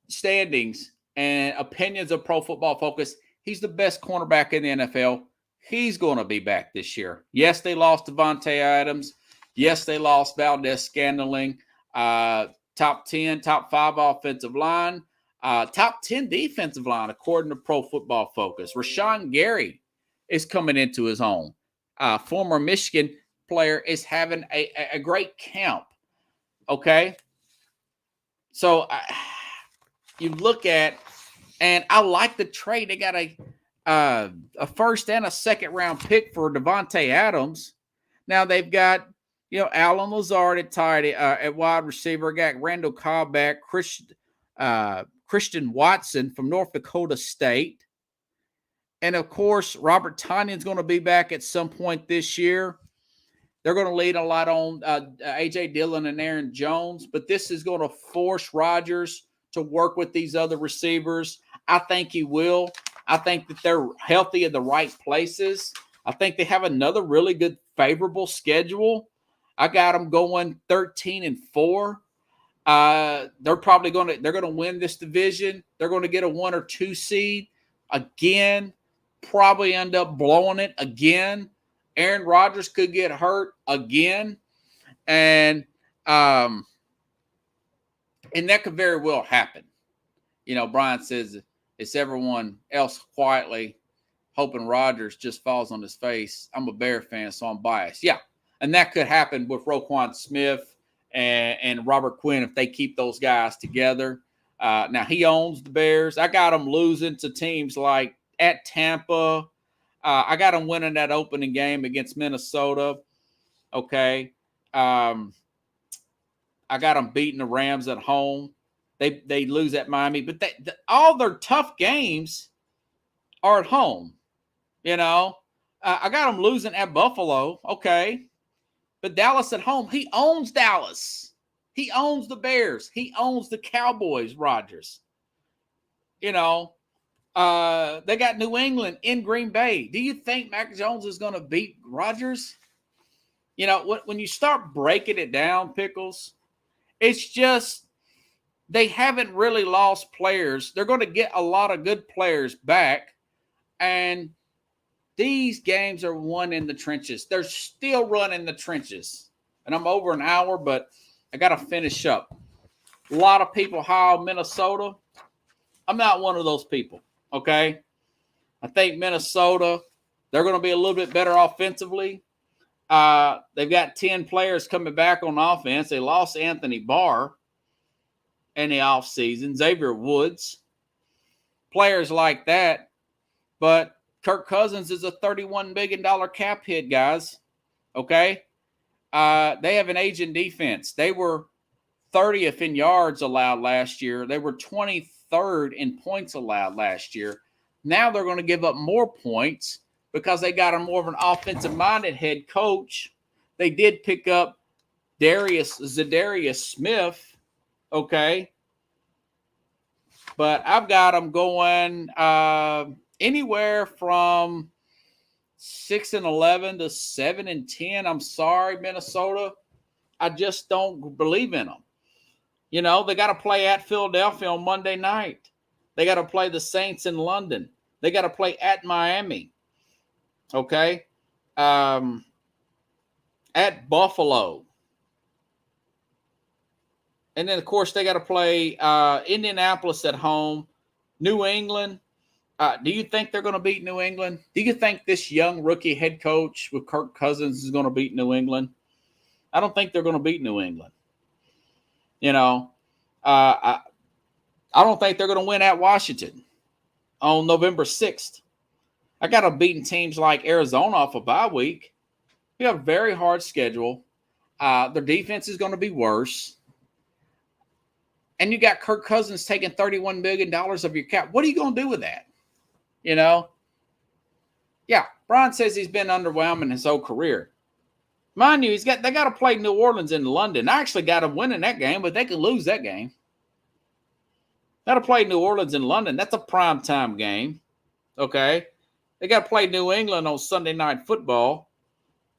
standings and opinions of Pro Football Focus, he's the best cornerback in the NFL. He's going to be back this year. Yes, they lost Devontae Adams. Yes, they lost Valdez-Scantling. Top 10, top 5 offensive line. Top 10 defensive line, according to Pro Football Focus. Rashawn Gary is coming into his own. Former Michigan player is having a great camp. Okay? So you look at, and I like the trade. They got a first and a second round pick for Devontae Adams. Now they've got, Alan Lazard at wide receiver. Got Randall Cobb back. Christian Watson from North Dakota State. And, of course, Robert Tonyan's going to be back at some point this year. They're going to lean a lot on A.J. Dillon and Aaron Jones, but this is going to force Rodgers to work with these other receivers. I think he will. I think that they're healthy in the right places. I think they have another really good, favorable schedule. I got them going 13-4. They're going to win this division. They're going to get a 1 or 2 seed again, probably end up blowing it again. Aaron Rodgers could get hurt again. And that could very well happen. Brian says it's everyone else quietly hoping Rodgers just falls on his face. I'm a Bear fan, so I'm biased. Yeah. And that could happen with Roquan Smith and Robert Quinn if they keep those guys together. Now, he owns the Bears. I got them losing to teams like at Tampa. I got them winning that opening game against Minnesota. Okay. I got them beating the Rams at home. They lose at Miami. But all their tough games are at home. I got them losing at Buffalo. Okay. But Dallas at home, he owns Dallas. He owns the Bears. He owns the Cowboys, Rodgers. They got New England in Green Bay. Do you think Mac Jones is going to beat Rodgers? When you start breaking it down, Pickles, it's just they haven't really lost players. They're going to get a lot of good players back. And These games are won in the trenches. They're still run in the trenches. And I'm over an hour, but I got to finish up. A lot of people high on Minnesota. I'm not one of those people, okay? I think Minnesota, they're going to be a little bit better offensively. They've got 10 players coming back on offense. They lost Anthony Barr in the offseason, Xavier Woods, players like that. But Kirk Cousins is a $31 billion cap hit, guys, okay? They have an aging defense. They were 30th in yards allowed last year. They were 23rd in points allowed last year. Now they're going to give up more points because they got a more of an offensive-minded head coach. They did pick up Zadarius Smith, okay? But I've got them going anywhere from 6-11 to 7-10. I'm sorry, Minnesota. I just don't believe in them. You know, they got to play at Philadelphia on Monday night. They got to play the Saints in London. They got to play at Miami. Okay? At Buffalo. And then, of course, they got to play Indianapolis at home. New England. Do you think they're going to beat New England? Do you think this young rookie head coach with Kirk Cousins is going to beat New England? I don't think they're going to beat New England. You know, I don't think they're going to win at Washington on November 6th. I got them beating teams like Arizona off a bye week. We have a very hard schedule. Their defense is going to be worse. And you got Kirk Cousins taking $31 million of your cap. What are you going to do with that? You know? Yeah, Brian says he's been underwhelming his whole career. Mind you, they got to play New Orleans in London. I actually got them winning that game, but they could lose that game. Got to play New Orleans in London. That's a primetime game. Okay? They got to play New England on Sunday Night Football.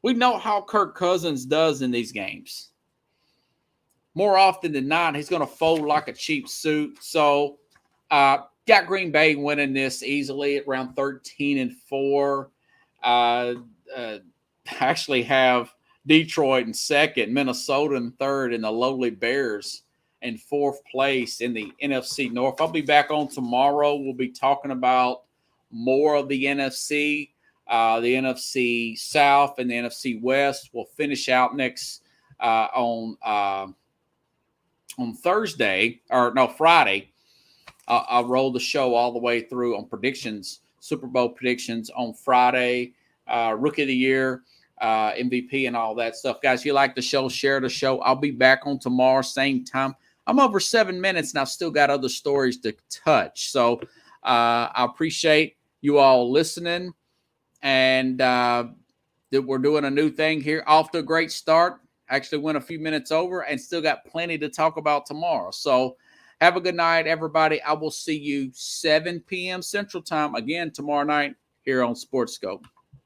We know how Kirk Cousins does in these games. More often than not, he's going to fold like a cheap suit. So, got Green Bay winning this easily at around 13-4. Actually have Detroit in second, Minnesota in third, and the lowly Bears in fourth place in the NFC North. I'll be back on tomorrow. We'll be talking about more of the NFC South, and the NFC West. We'll finish out next on Thursday, Friday. I'll roll the show all the way through on predictions, Super Bowl predictions on Friday, Rookie of the Year, MVP, and all that stuff. Guys, if you like the show, share the show. I'll be back on tomorrow, same time. I'm over 7 minutes, and I've still got other stories to touch. So I appreciate you all listening, and that we're doing a new thing here. Off to a great start. Actually went a few minutes over and still got plenty to talk about tomorrow. So have a good night, everybody. I will see you 7 p.m. Central Time again tomorrow night here on Sports Scope.